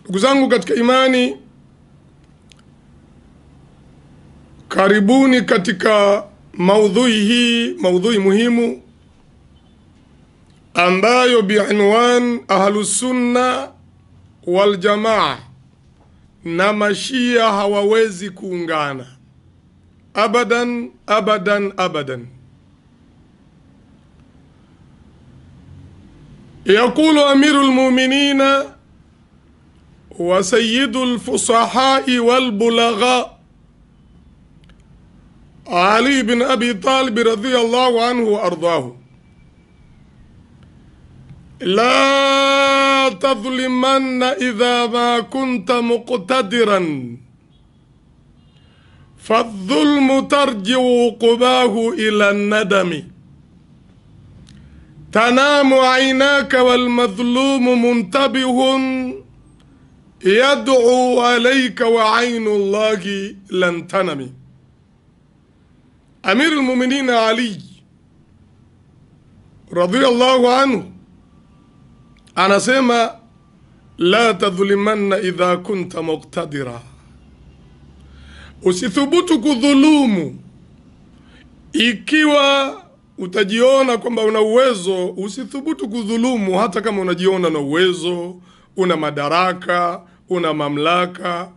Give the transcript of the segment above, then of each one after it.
Ndugu zangu katika imani, karibuni katika maudhui hii, maudhui muhimu ambayo bi'inwan ahlus sunna wal jamaa na mashia hawawezi kuungana abadan abadan abadan. يقول أمير المؤمنين وسيد الفصحاء والبلغاء علي بن أبي طالب رضي الله عنه وأرضاه: لا تظلمن إذا ما كنت مقتدرا، فالظلم ترجع عقباه إلى الندم. تنام عيناك والمظلوم منتبه، يدعو عليك وعين الله لن تنم. أمير المؤمنين علي رضي الله عنه anasema la tadhlimanna idha kunta muqtadira, usithubutu kudhulumu ikiwa utajiona kwamba una uwezo. Usithubutu kudhulumu hata kama unajiona na uwezo, una madaraka, una mamlaka.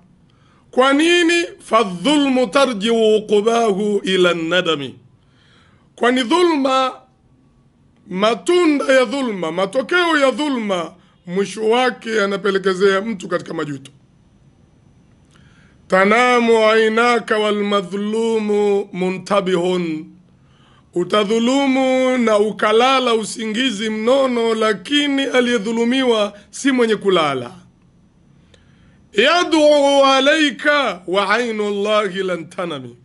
Kwa nini? Fadhulmu tarji'u uqbahu ila nadami, kwani dhulma, matunda ya dhulma, matokeo ya dhulma, mwisho wake yanapelekezea mtu katika majuto. Tanamu ainaka wal madhlumu muntabihun, utadhulumu na ukalala usingizi mnono, lakini aliyedhulumiwa si mwenye kulala. Yad'u alayka wa ainu Allahi lan tanami,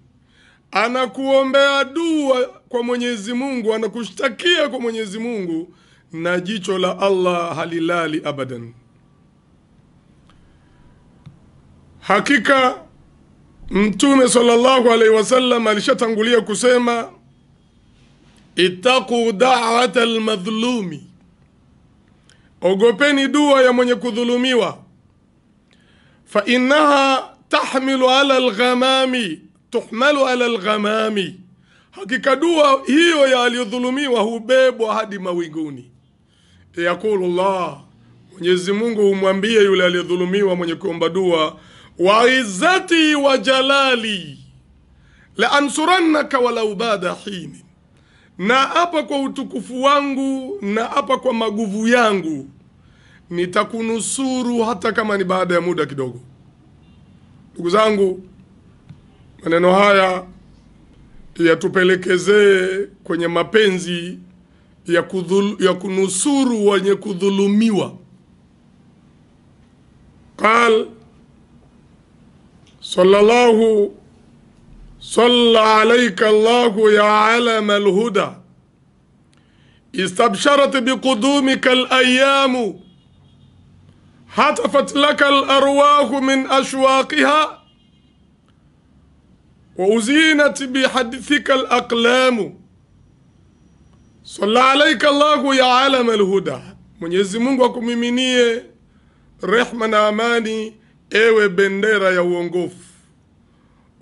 anakuombea dua kwa Mwenyezi Mungu, anakushtakia kwa Mwenyezi Mungu, na jicho la Allah halilali abadan. Hakika Mtume sallallahu alaihi wasallam alishatangulia kusema, ittaqu da'wata al-madhlumi, ogopeni dua ya mwenye kudhulumiwa. Fa innaha tahmilu ala al-ghamami, tuhmalu ala al-ghamami, hakika dua hiyo ya aliyodhulumiwa hubebwa hadi mawinguni. Yaqulu Allah, Mwenyezi Mungu humwambia yule aliyodhulumiwa mwenye kuomba dua, wa izzati wa jalali la ansurannaka walau bada hini, na hapa kwa utukufu wangu, na hapa kwa maguvu yangu, nitakunusuru hata kama ni baada ya muda kidogo. Ndugu zangu, maneno haya yatupelekezee kwenye mapenzi ya kunusuru wenye kudhulumiwa. Qal sallallahu salla alayka Allahu ya alama alhuda, istabsharat biqudumika alayamu, hatafat laka alarwahu min ashwaqiha, wa uzinat bihadithika alaqlamu. Salla alayka Allahu ya alama alhuda, Mwenyezi Mungu akumiminie rehma na amani, ewe bendera ya uongofu.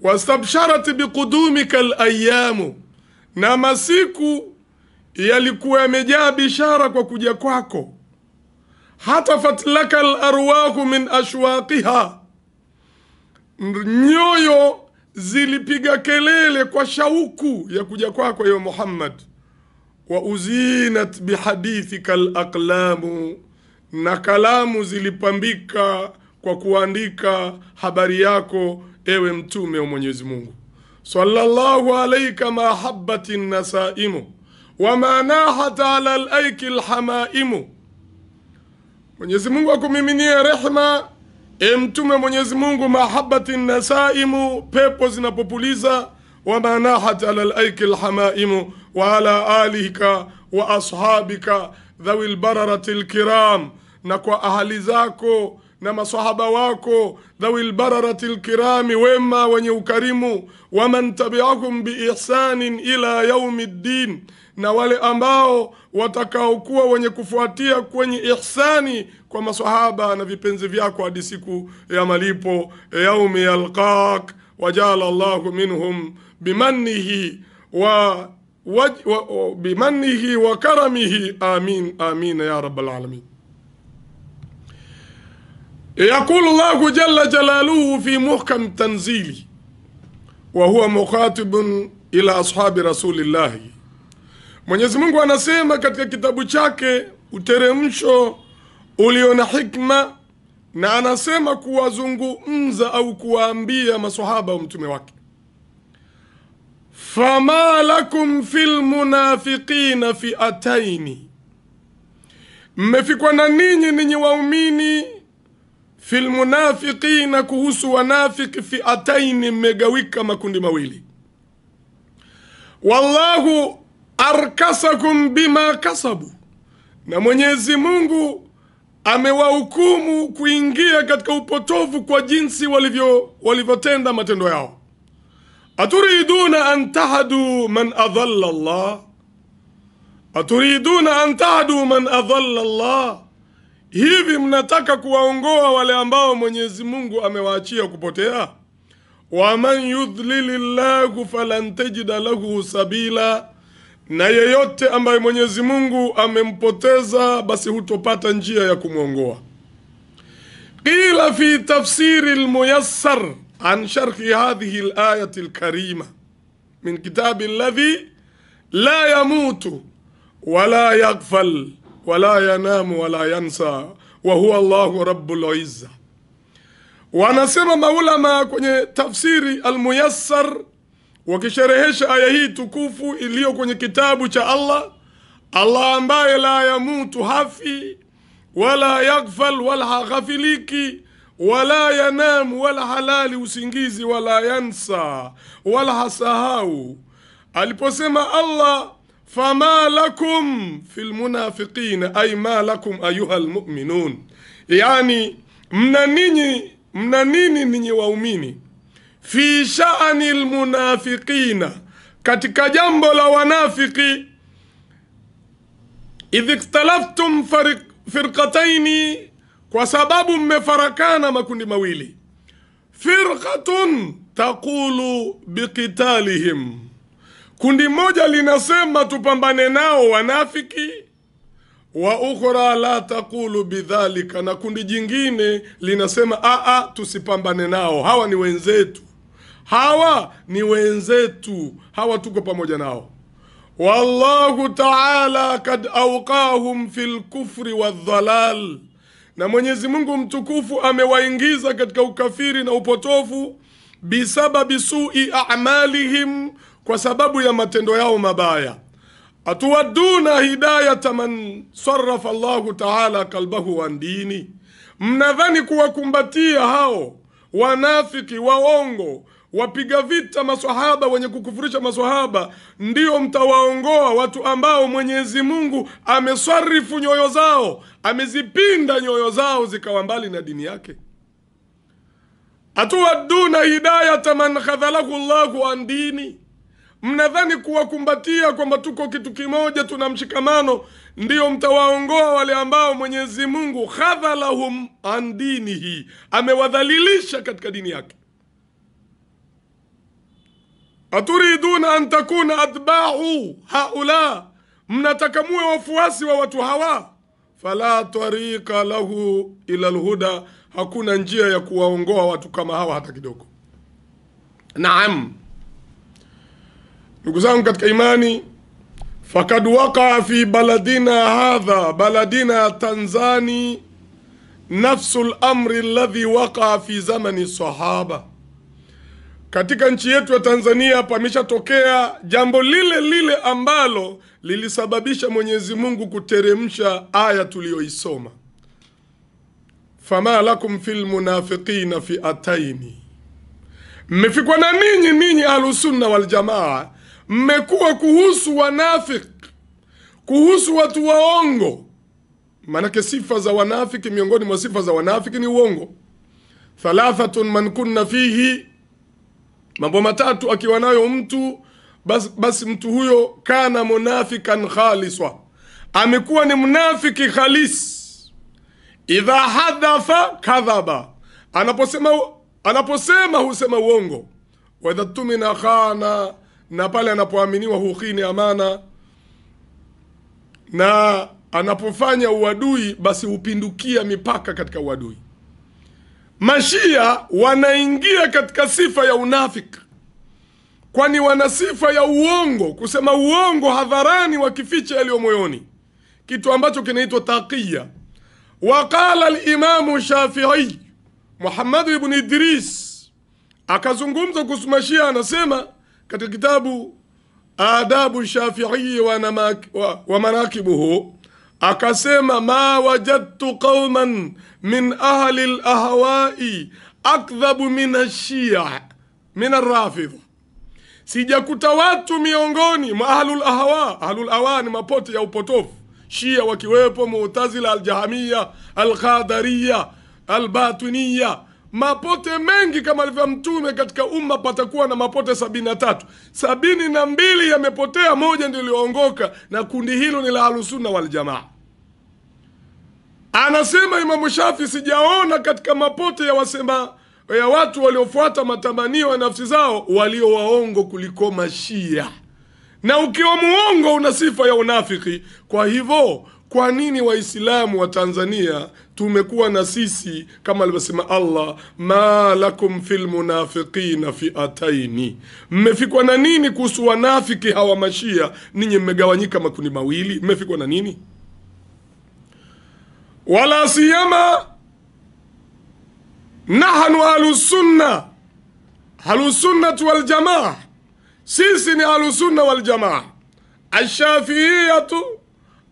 Wastabsharat biqudumika alayamu, na masiku yalikuwa yamejaa bishara kwa kuja kwako. Hatafat laka alarwahu min ashwaqiha, nyoyo zilipiga kelele kwa shauku ya kuja kwako ewe Muhammad. Wa uzinat bihadithika alaqlamu, na kalamu zilipambika kwa kuandika habari yako ewe mtume wa Mwenyezi Mungu. Sallallahu alayka mahabbatin nasaimu wa manahat ala al-aiki al-hamaimu, Mwenyezi Mungu akumiminie rehma mtume Mwenyezi Mungu, mahabbatin nasaimu, pepo zinapopuliza, wa manahat ala al-aiki al-hamaimu, wa ala alika wa ashabika dhawil bararati al-kiram, na kwa ahali zako na masahaba wako dhawil bararati al-kirami, wema wenye ukarimu, wa man tabi'ahum bi ihsanin ila yaumiddin, na wale ambao watakaokuwa wenye kufuatia kwenye ihsani kwa maswahaba na vipenzi vyako hadi siku ya malipo, yaumi yalqak, wajala Allahu minhum bimannihi bimanihi wa karamihi, amin amin ya rabbal alamin. Yaqulu Allahu jalla jalaluhu fi muhkam tanzili wa huwa mukhatibun ila ashabi rasulillahi. Mwenyezi Mungu anasema katika kitabu chake uteremsho ulio na hikma, na anasema kuwazungumza au kuwaambia maswahaba wa mtume wake, fama lakum fil munafiqina fi'ataini, mmefikwa na ninyi waumini, fil munafiqina, kuhusu wanafiki, fi'ataini, mmegawika makundi mawili. Wallahu arkasakum bima kasabu, na Mwenyezi Mungu amewahukumu kuingia katika upotofu kwa jinsi walivyotenda matendo yao. Aturiduna an tahdu man adhalla Allah, aturiduna an tahdu man adhalla Allah, hivi mnataka kuwaongoa wale ambao Mwenyezi Mungu amewaachia kupotea? Wa man yudlilillahu falan tajida lahu sabila, na yeyote ambaye Mwenyezi Mungu amempoteza basi hutopata njia ya kumuongoa. Qila fi tafsiri al-muyassar an sharhi hadhihi al-ayati al-karima min kitabi alladhi la yamutu wala yaghfal wala yanamu wala yansa wa huwa Allahu rabbul izza. Wanasema maulama kwenye tafsiri al-muyassar wakisherehesha aya hii tukufu iliyo kwenye kitabu cha Allah, Allah ambaye la yamutu, hafi, wala yaghfal, wala haghafiliki, wala yanamu, wala halali usingizi, wala yansa, wala hasahau. Aliposema Allah fama lakum fil munafiqina, ay ma lakum ayuha almu'minun, yani mna nini ninyi waumini, fi sha'ani almunafiqina, katika jambo la wanafiki, idh ikhtalaftum firqataini, kwa sababu mmefarakana makundi mawili. Firqatun taqulu biqitalihim, kundi moja linasema tupambane nao wanafiki, wa ukhra la taqulu bidhalika, na kundi jingine linasema tusipambane nao, hawa ni wenzetu, hawa tuko pamoja nao. Wallahu ta'ala kad awqahum fil kufri wadhalal, na Mwenyezi Mungu mtukufu amewaingiza katika ukafiri na upotofu, bisababi su'i a'malihim, kwa sababu ya matendo yao mabaya. Atuwaduna hidayata man sarrafa Allahu ta'ala kalbahu an dini, mnadhani kuwakumbatia hao wanafiki waongo wapiga vita maswahaba wenye kukufurisha maswahaba ndio mtawaongoa watu ambao Mwenyezi Mungu ameswarifu nyoyo zao, amezipinda nyoyo zao zikawa mbali na dini yake? Atuwaduna hidayata man khadhalahu Allahu an dini, mnadhani kuwakumbatia kwamba tuko kitu kimoja, tuna mshikamano, ndio mtawaongoa wale ambao Mwenyezi Mungu khadhalahum an dinihi, amewadhalilisha katika dini yake? Aturiduna an takuna atba'u haula, mnataka muwe wafuasi wa watu hawa? Fala tariqa lahu ila alhuda, hakuna njia ya kuwaongoa watu kama hawa hata kidogo. Naam, ndugu zangu katika imani, fakad waqa fi baladina hadha, baladina Tanzania, nafsul amri alladhi waqa fi zamani sahaba. Katika nchi yetu ya Tanzania pameshatokea jambo lile ambalo lilisababisha Mwenyezi Mungu kuteremsha aya tuliyoisoma, fama lakum fil munafiqina fi'ataini, mmefikwa na ninyi ahlusunna wal jamaa, mmekuwa kuhusu wanafiki, kuhusu watu waongo. Manake sifa za wanafiki, miongoni mwa sifa za wanafiki ni uongo. Thalathatun man kunna fihi, mambo matatu akiwa nayo mtu basi mtu huyo kana munafikan khaliswa, amekuwa ni munafiki khalis. Idha hadatha kadhaba, anaposema husema uongo. Wa idha tumina khana, na pale anapoaminiwa hukhini amana, na anapofanya uadui basi hupindukia mipaka katika uadui. Mashia wanaingia katika sifa ya unafiki, kwani wana sifa ya uongo, kusema uongo hadharani wakificha yaliyo moyoni, kitu ambacho kinaitwa taqiya. Waqala al-Imam Shafi'i Muhammad ibn Idris akazungumza kuhusu Mashia, anasema katika kitabu Adabu Shafi'i wa Manakibuhu, akasema ma wajadtu qauman min ahli al-ahwa'i akdhabu min ash-Shia min ar-Rafidha, sijakuta watu miongoni mwa ahlul ahwa. Ahlul ahwa ni mapote ya upotofu, Shia wakiwepo, Mu'tazila, al-Jahmiyya, al-Qadariyya, al-Batiniyya, mapote mengi. Kama alivyo Mtume, katika umma patakuwa na mapote 73, 72 yamepotea, moja ndio ilioongoka, na kundi hilo ni la Ahlusunna wal Jamaa. Anasema Imam Shafi, sijaona katika mapote ya watu waliofuata matamanio ya nafsi zao walio waongo kuliko Mashia. Na ukiwa muongo una sifa ya unafiki. Kwa hivyo kwa nini Waislamu wa Tanzania tumekuwa na sisi kama alivyosema Allah, ma lakum fil munafiqina fi'ataini, mmefikwa na nini kuhusu wanafiki hawa Mashia? Ninyi mmegawanyika makundi mawili, mmefikwa na nini? Wala siyama nahnu ahlusunna, ahlusunnatu wal jamaa, sisi ni ahlusunna wal jamaa.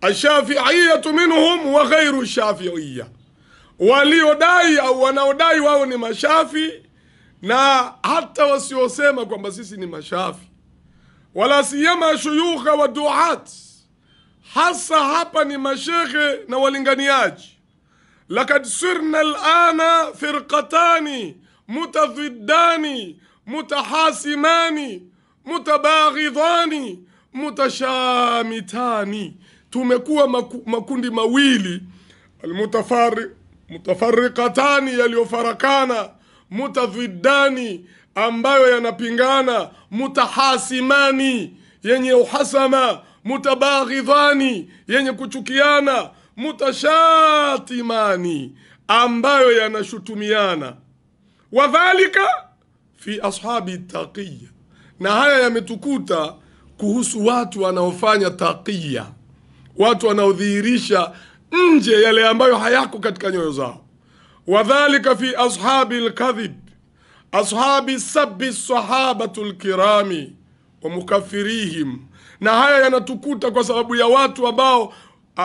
Ashafi'iyatu minhum wa ghairu shafi'iyya, waliodai au wanaodai wao ni mashafi na hata wasiosema kwamba sisi ni mashafi. Wala siyama shuyukha wa duat, hasa hapa ni mashekhe na walinganiaji. Lakad sirna al'ana firqatani mutadhiddani mutahasimani mutabaghidhani mutashamitani, tumekuwa makundi mawili, mutafarriqatani yaliyofarakana, mutadhiddani ambayo yanapingana, mutahasimani yenye uhasama, mutabaghidhani yenye kuchukiana, mutashatimani ambayo yanashutumiana. Wadhalika fi ashabi taqiyya, na haya yametukuta kuhusu watu wanaofanya taqiyya, watu wanaodhihirisha nje yale ambayo hayako katika nyoyo zao. Wadhalika fi ashabi al-kadhib, ashabi sabbi sahabatul kirami wa mukaffirihim, na haya yanatukuta kwa sababu ya watu ambao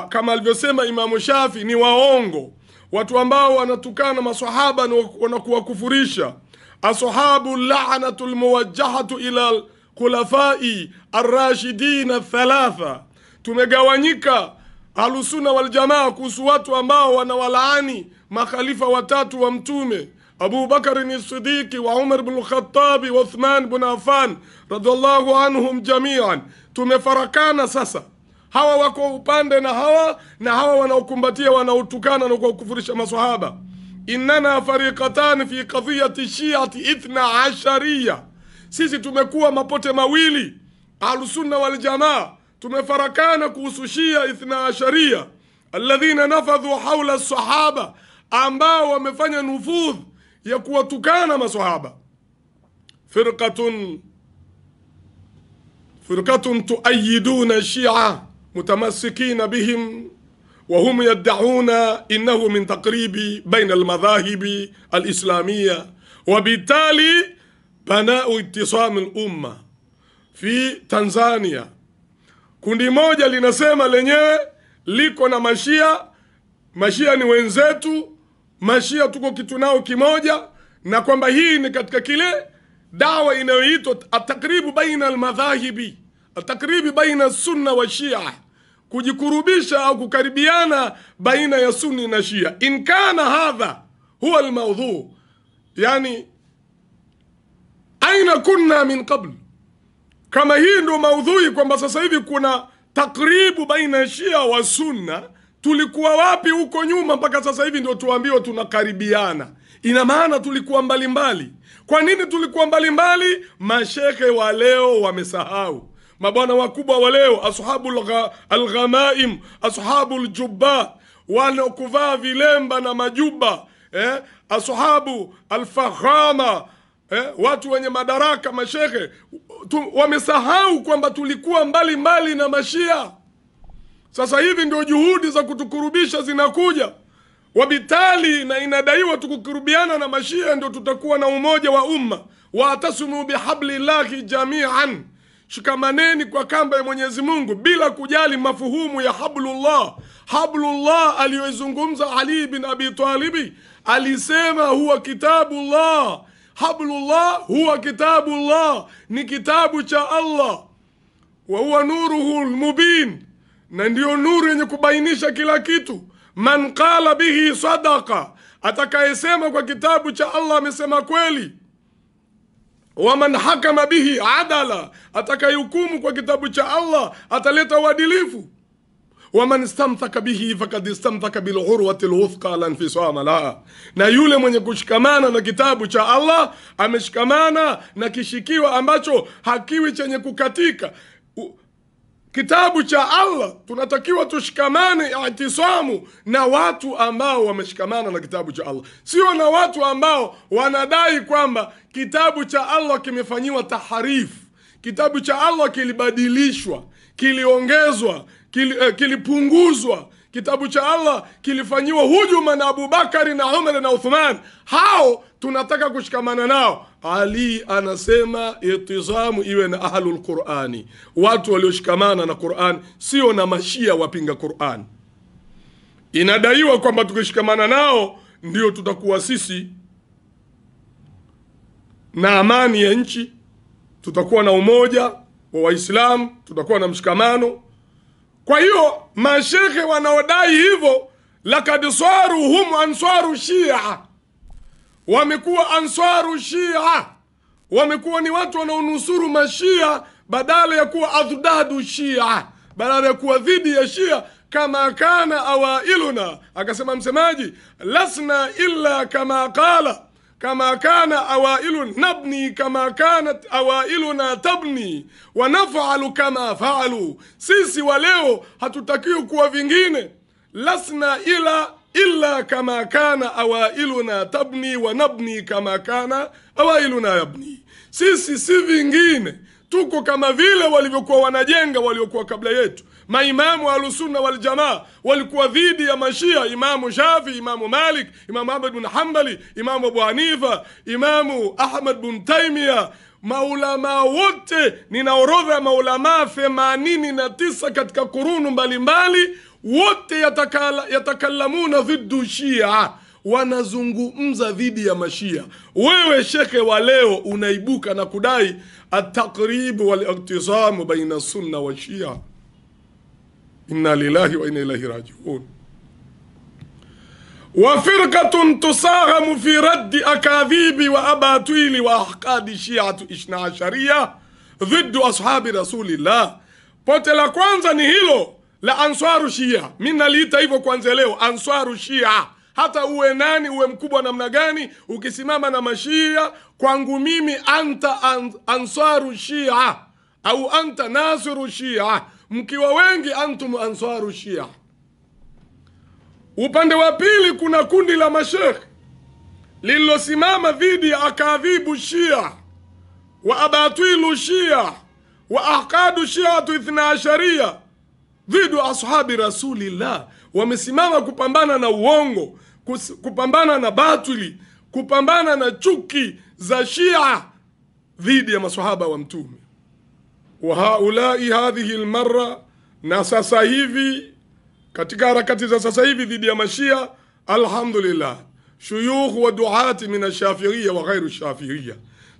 kama alivyosema Imam Shafi ni waongo, watu ambao wanatukana maswahaba na wanakuwakufurisha. Ashabu la'natul muwajjahatu ila khulafai ar-rashidin ath-thalatha, tumegawanyika Ahlusunna wal Jamaa kuhusu watu ambao wanawalaani makhalifa watatu wa Mtume, Abu Bakar as-Siddiq wa Umar ibn al-Khattab wa Uthman ibn Affan radhiallahu anhum jami'an. Tumefarakana sasa, hawa wako upande na hawa wanaokumbatia wanaotukana na kukufurisha maswahaba. Innana fariqatan fi qadhiyati shi'ati 12, sisi tumekuwa mapote mawili. Ahlusunna wal Jamaa tumefarakana kuhusu Shia 12 alladhina nafadhu hawla as-sahaba, ambao wamefanya nufudh ya kuwatukana maswahaba. Firqatun tu'ayyiduna Shia mutamassikina bihim wa hum yad'una innahu min taqribi baina al-madhahibi al-islamiyya wa bitali bana'u ittisam al-umma. Fi Tanzania kundi moja linasema lenyewe liko na Mashia ni wenzetu, Mashia tuko kitu nao kimoja, na kwamba hii ni katika kile dawa inayoitwa at-taqribu baina al-madhahibi, at-taqribu baina sunna wa Shia, kujikurubisha au kukaribiana baina ya Sunni na Shia. In kana hadha huwa al-mawdhu, yani aina kunna min qabl, kama hii ndio maudhui kwamba sasa hivi kuna takribu baina Shia wa Sunna, tulikuwa wapi huko nyuma mpaka sasa hivi ndio tuambiwa tunakaribiana? Ina maana tulikuwa mbalimbali. Kwa nini tulikuwa mbalimbali? Mashekhe wa leo wamesahau. Mabwana wakubwa wa leo, ashabu al-ghamaim, ashabu al-jubba, wanaokuvaa vilemba na majuba, ashabu al-fakhama, watu wenye madaraka, mashekhe wamesahau kwamba tulikuwa mbalimbali na Mashia. Sasa hivi ndio juhudi za kutukurubisha zinakuja, wabitali na inadaiwa tukukurubiana na Mashia ndio tutakuwa na umoja wa umma. Watasimu bihablillahi jami'an, shikamaneni kwa kamba ya Mwenyezi Mungu bila kujali mafuhumu ya hablullah. Hablullah aliyozungumza Ali bin Abi Talib, alisema huwa kitabullah. Hablullah huwa kitabullah, ni kitabu cha Allah. Wa huwa nuruhu almubin, na ndio nuru yenye kubainisha kila kitu. Man qala bihi sadaqa, atakayesema kwa kitabu cha Allah amesema kweli. Wa man hakama bihi adala, atakayehukumu kwa kitabu cha Allah ataleta uadilifu. Wa man istamthaka bihi faqad istamthaka bil urwati al wuthqa lan fisama laha, na yule mwenye kushikamana na kitabu cha Allah ameshikamana na kishikiwa ambacho hakiwi chenye kukatika. Kitabu cha Allah tunatakiwa tushikamane i'tisamu na watu ambao wameshikamana na kitabu cha Allah, sio na watu ambao wanadai kwamba kitabu cha Allah kimefanyiwa taharifu, kitabu cha Allah kilibadilishwa, kiliongezwa, kilipunguzwa, kitabu cha Allah kilifanyiwa hujuma na Abu Bakari na Umar na Uthman. Hao tunataka kushikamana nao. Ali anasema itizamu iwe na ahlul Qur'ani, watu walioshikamana na Qur'an, sio na Mashia wapinga Qur'an. Inadaiwa kwamba tukishikamana nao ndio tutakuwa sisi na amani ya nchi, tutakuwa na umoja wa Waislamu, tutakuwa na mshikamano. Kwa hiyo mashekhe wanaodai hivyo, lakad saru hum ansaru Shia, wamekuwa ansaru Shia, wamekuwa ni watu wanaonusuru Mashia badala ya kuwa adhdadu Shia, badala ya kuwa dhidi ya Shia. Kama kana awailuna, akasema msemaji, lasna illa kama qala, kama kana awailun nabni kama kanat awailuna tabni wa naf'alu kama fa'alu. Sisi wa leo hatutakiwi kuwa vingine. Lasna illa kama kana awailuna tabni wa nabni kama kana awailuna yabni. Sisi si vingine, tuko kama vile walivyokuwa wanajenga waliokuwa kabla yetu. Maimamu Ahlusunna wal Jamaa walikuwa dhidi ya Mashia, Imamu Shafi, Imamu Malik, Imamu Ahmad bin Hanbali, Imamu Abu Hanifa, Imamu Ahmad bin Taymiyah. Maulama wote, nina orodha ya maulama 89 katika kurunu mbalimbali, wote yatakallamuna dhiddu Shia, wanazungumza dhidi ya Mashia. Wewe shekhe wa leo unaibuka na kudai at-taqrib wal-iqtisam baina sunna wa Shia. Inna lillahi wa inna ilaihi raji'un. Wa firqatun tusaghamu fi raddi akadhibi wa abatili wa ahqadi shi'atu ishna ashariya dhiddu ashabi rasulillah. Pote la kwanza ni hilo la ansaru Shia. Mimi naliita hivyo kwanza leo, ansaru Shia. Hata uwe nani, uwe mkubwa namna gani, ukisimama na Mashia, kwangu mimi anta ansaru Shia au anta nasiru Shia. Mkiwa wengi antum ansaru Shia. Upande wa pili kuna kundi la mashekh lililosimama dhidi ya akadhibu Shia wa abatilu Shia wa ahqadu shi'atu ithna ashariya dhidi ashabi rasulillah. Wamesimama kupambana na uongo, kupambana na batili, kupambana na chuki za Shia dhidi ya maswahaba wa Mtume. Wa haulai hadhihi almarra, na sasa hivi katika harakati za sasa hivi dhidi ya Mashia, alhamdulillah, shuyukh wa duati min ash-shafi'iyya wa ghairu ash-shafi'iyya,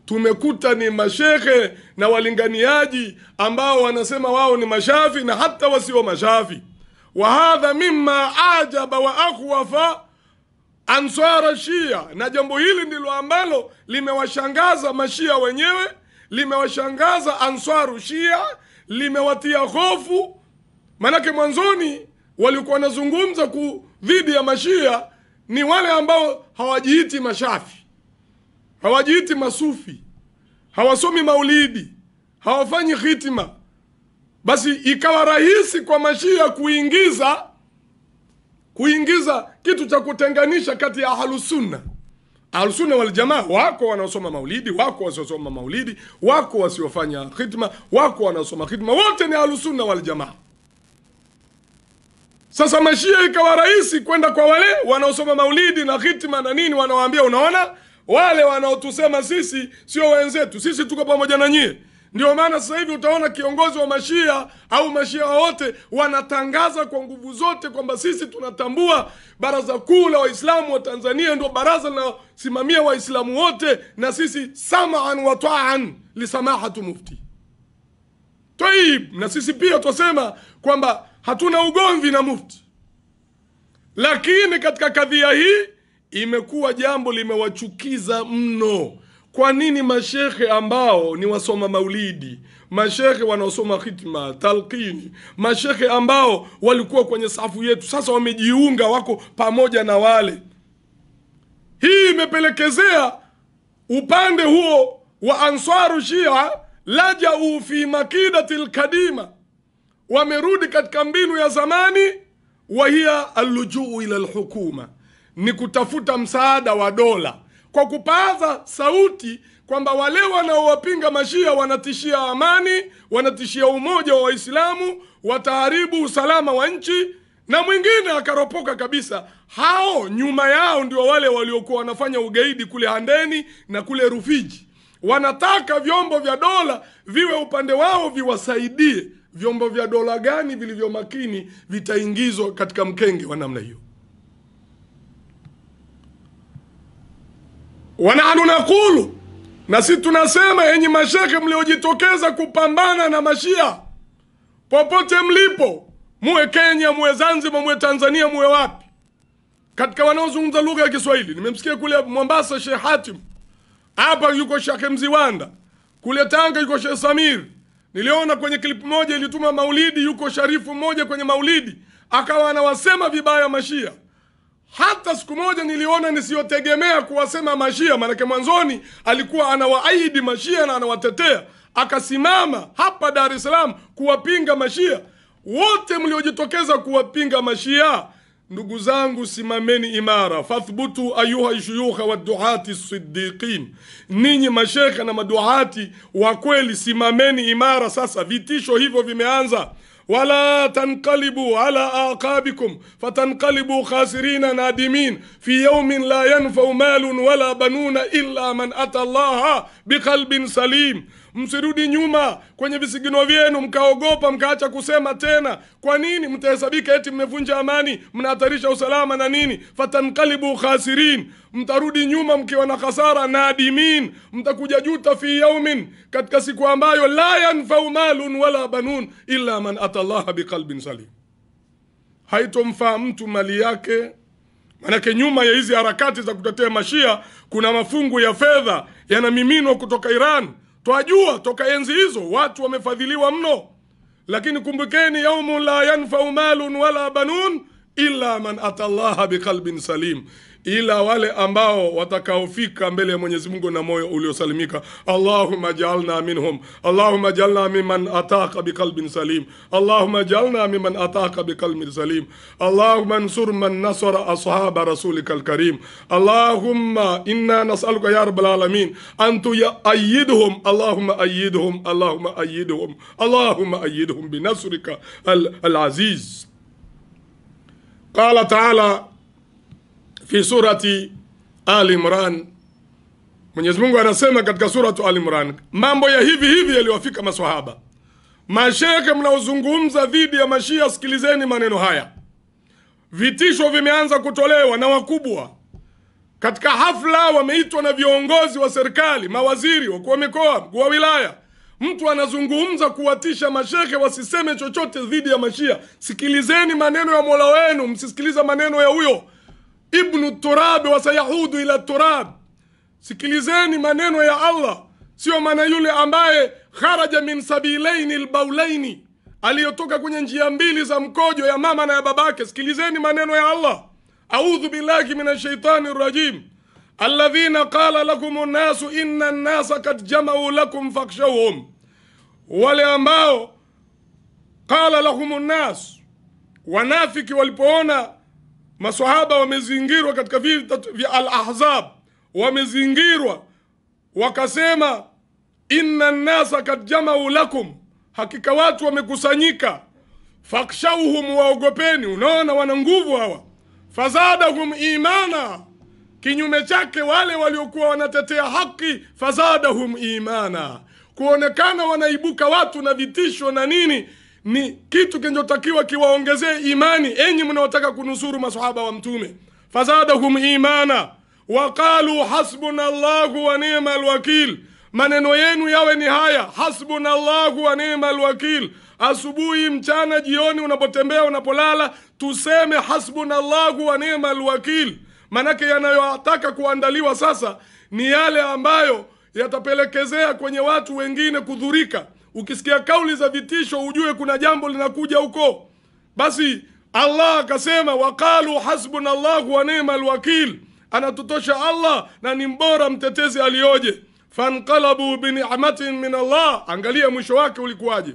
tumekuta ni mashekhe na walinganiaji ambao wanasema wao ni mashafi na hata wasio mashafi. Wa hadha mimma ajaba wa akhwafa ansara Shia, na jambo hili ndilo ambalo limewashangaza Mashia wenyewe, limewashangaza Ansaru Shia, limewatia hofu. Manake mwanzoni walikuwa wanazungumza dhidi ya mashia ni wale ambao hawajiiti mashafi, hawajiiti masufi, hawasomi maulidi, hawafanyi khitima. Basi ikawa rahisi kwa mashia kuingiza kitu cha kutenganisha kati ya Ahlus Sunna. Ahlus Sunna wal Jamaa wako wanaosoma maulidi, wako wasiosoma maulidi, wako wasiofanya khitima, wako wanaosoma khitima, wote ni Ahlus Sunna wal Jamaa. Sasa mashia ikawa rahisi kwenda kwa wale wanaosoma maulidi na khitima na nini, wanawaambia unaona wale wanaotusema sisi sio wenzetu, sisi tuko pamoja na nyie. Ndio maana sasa hivi utaona kiongozi wa mashia au mashia wote wanatangaza kwa nguvu zote kwamba sisi tunatambua Baraza Kuu la Waislamu wa Tanzania ndio baraza linalosimamia Waislamu wote, na sisi sam'an wa ta'an li samahatu mufti. Taib, na sisi pia tusema kwamba hatuna ugomvi na mufti. Lakini katika kadhia hii imekuwa jambo limewachukiza mno. Kwa nini mashekhe ambao ni wasoma maulidi, mashekhe wanaosoma khitma, talqini, mashekhe ambao walikuwa kwenye safu yetu sasa wamejiunga, wako pamoja na wale? Hii imepelekezea upande huo wa Ansaru Shia lajau fi makidatil kadima, wamerudi katika mbinu ya zamani, wa hiya allujuu ila alhukuma, ni kutafuta msaada wa dola kwa kupaza sauti kwamba wale wanaowapinga mashia wanatishia amani, wanatishia umoja wa Waislamu, wataharibu usalama wa nchi. Na mwingine akaropoka kabisa, hao nyuma yao ndio wale waliokuwa wanafanya ugaidi kule Handeni na kule Rufiji. Wanataka vyombo vya dola viwe upande wao, viwasaidie. Vyombo vya dola gani vilivyo makini vitaingizwa katika mkenge wa namna hiyo? Wanahanu nakulu, na sisi tunasema enyi mashekhe mliojitokeza kupambana na mashia, popote mlipo, muwe Kenya, muwe Zanzibar, muwe Tanzania, muwe wapi, katika wanaozungumza lugha ya Kiswahili. Nimemsikia kule Mombasa Sheikh Hatim, hapa yuko Sheikh Mziwanda, kule Tanga yuko Sheikh Samir. Niliona kwenye clip moja ilituma maulidi, yuko Sharifu mmoja kwenye maulidi akawa anawasema vibaya mashia. Hata siku moja niliona nisiotegemea kuwasema mashia, maana mwanzoni alikuwa anawaahidi mashia na anawatetea, akasimama hapa Dar es Salaam kuwapinga mashia. Wote mliojitokeza kuwapinga mashia, ndugu zangu, simameni imara. Fathbutu ayuha shuyukha wa duhati siddiqin, ninyi mashekha na maduhati wa kweli, simameni imara. Sasa vitisho hivyo vimeanza. wala tanqalibu ala aqabikum fatanqalibu khasirina nadimin fi yawmin la yanfa'u malun wala banuna illa man ata Allah biqalbin salim. Msirudi nyuma kwenye visigino vyenu mkaogopa mkaacha kusema tena. Kwa nini? Mtahesabika eti mmevunja amani, mnahatarisha usalama na nini. Fatanqalibu khasirin, mtarudi nyuma mkiwa na khasara. Nadimin, mtakuja juta fi yawmin, katika siku ambayo la yanfa'u malun wala banun illa man ata Allah biqalbin salim. Haitomfaa mtu mali yake. Manake nyuma ya hizi harakati za kutetea mashia kuna mafungu ya fedha yanamiminwa kutoka Iran. Twajua toka enzi hizo watu wamefadhiliwa mno. Lakini kumbukeni, yaumun la yanfa'u malun wala banun illa man ata Allah biqalbin salim, ila wale ambao watakaofika mbele ya Mwenyezi Mungu na moyo uliosalimika. Allahumma ja'alna minhum, Allahumma ja'alna mimman ataka biqalbin salim, Allahumma ja'alna mimman ataka biqalbin salim. Allahumma ansur man nasara ashab rasulikal karim. Allahumma inna nas'aluka ya rabbal alamin an tu'ayyidhum, Allahumma ayyidhum, Allahumma ayyidhum, Allahumma ayyidhum binasrika al-aziz. Qala ta'ala fi surati Al-Imran, Mwenyezi Mungu anasema katika suratu Al-Imran, mambo ya hivi yaliwafika maswahaba. Mashekhe mnaozungumza dhidi ya mashia, sikilizeni maneno haya. Vitisho vimeanza kutolewa na wakubwa. Katika hafla wameitwa na viongozi wa serikali, mawaziri, wakuu wa mikoa, wakuu wa wilaya. Mtu anazungumza kuwatisha mashekhe wasiseme chochote dhidi ya mashia. Sikilizeni maneno ya Mola wenu, msisikiliza maneno ya huyo Ibn Turab wa sayahudu ila Turab. Sikilizeni maneno ya Allah. sio maana yule ambaye kharaja min sabilaini albaulaini, aliyotoka kwenye njia mbili za mkojo, ya mama na ya babake. Sikilizeni maneno ya Allah, a'udhu billahi minash shaitani rajim, alladhina qala lakumun nasu inna an-nasa kad jama'u lakum fakhshawhum, wale ambao qala lakumun nas, wanafiki walipoona maswahaba wamezingirwa katika vita vya al-Ahzab, wamezingirwa, wakasema inna an-nasa kad jama'u lakum, hakika watu wamekusanyika, fakhshawhum, waogopeni. Unaona wana nguvu hawa. Fazadahum imana, kinyume chake wale waliokuwa wanatetea haki, fazadahum imana, kuonekana wanaibuka watu na vitisho na nini, ni kitu kinachotakiwa kiwaongezee imani. Enyi mnaotaka kunusuru maswahaba wa mtume, fazadahum imana waqalu hasbunallahu wa ni'mal wakil, maneno yenu yawe ni haya, hasbunallahu wa ni'mal wakil. Asubuhi, mchana, jioni, unapotembea, unapolala, tuseme hasbunallahu wa ni'mal wakil. Manake yanayotaka kuandaliwa sasa ni yale ambayo yatapelekezea kwenye watu wengine kudhurika. Ukisikia kauli za vitisho, ujue kuna jambo linakuja huko. Basi Allah akasema waqalu hasbunallahu wa ni'mal wakil, anatutosha Allah na ni mbora mtetezi alioje. Fanqalabu bi ni'matin min Allah, angalia mwisho wake ulikuwaje.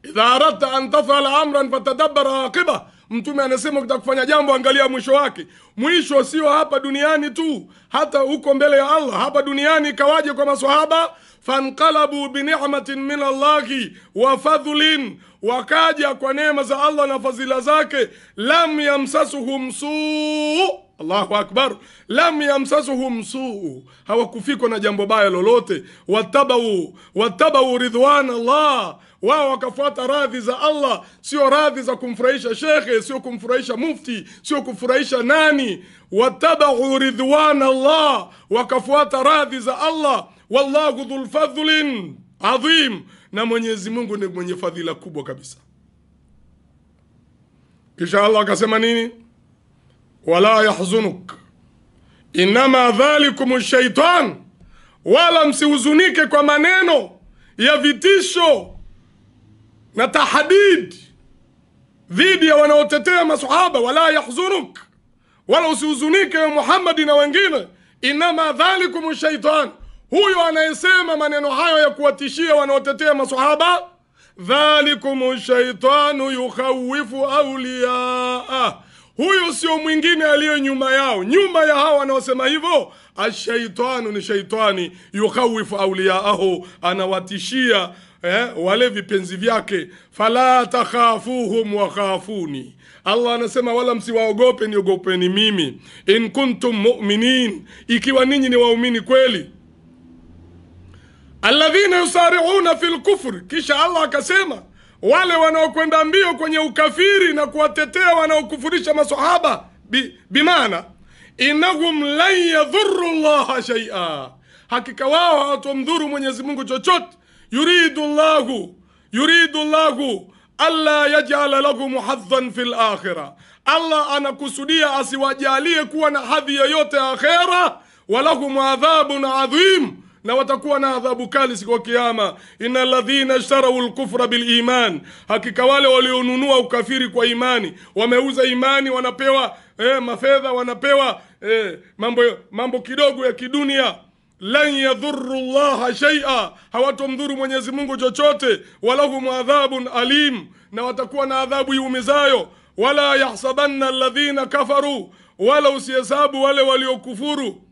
Idha aradta an tafala amran fatadabbar aqiba, mtume anasema utakufanya jambo angalia mwisho wake. Mwisho sio hapa duniani tu, hata huko mbele ya Allah. Hapa duniani ikawaje kwa maswahaba? Fanqalabu bi ni'matin min Allahi wa fadhlin, wakaja kwa neema za Allah na fadhila zake. Lam yamsasuhum suu, Allahu akbar, lam yamsasuhum suu, hawakufikwa na jambo baya lolote. Wattabau ridwan Allah, wao wakafuata radhi za Allah, sio radhi za kumfurahisha shekhe, sio kumfurahisha mufti, sio kufurahisha nani. Wattabau ridwan Allah, wakafuata radhi za Allah. Wallahu dhul fadhlin adhim, na Mwenyezi Mungu ni mwenye fadhila kubwa kabisa. Kisha Allah akasema nini? Wala yahzunuk inama dhalikum shaitan, wala msihuzunike kwa maneno ya vitisho na tahadid dhidi ya wanaotetea maswahaba. Wala yahzunuk, wala usihuzunike ya Muhammad na wengine. Inama dhalikum shaitan, huyo anayesema maneno hayo ya kuwatishia wanaotetea maswahaba, dhalikum shaitanu yukhawifu awliyaa, huyo sio mwingine aliyo nyuma yao. Nyuma ya hao wanaosema hivyo, ashaitanu ni shaitani, yukhawifu awliyaahu, anawatishia wale vipenzi vyake. Fala takhafuhum wa khafuni, Allah anasema wala msiwaogope, niogopeni mimi. In kuntum mu'minin, ikiwa ninyi ni waumini kweli. Alladhina yusari'una fil kufr, kisha Allah akasema wale wanaokwenda mbio kwenye ukafiri na kuwatetea wanaokufurisha maswahaba, bimaana innahum lan yadhurru Allah shay'a, hakika wao hawatomdhuru Mwenyezi Mungu chochote. Yuridu Allahu alla yaj'ala lahum hadhan fil akhirah, Allah anakusudia asiwajalie kuwa na hadhi yoyote akhera. Walahum adhabun adhim, na watakuwa na adhabu kali siku ya kiyama. Innal ladhina ishtarau al-kufra bil iman, hakika wale walionunua ukafiri kwa imani, wameuza imani, wanapewa mafedha, wanapewa mambo kidogo ya kidunia. Lan yadhurru Allah shay'a, hawatomdhuru Mwenyezi Mungu chochote. Walahum adhabun alim, na watakuwa na adhabu iumizayo. Wala yahsabanna alladhina kafaru, wala usihesabu wale waliokufuru,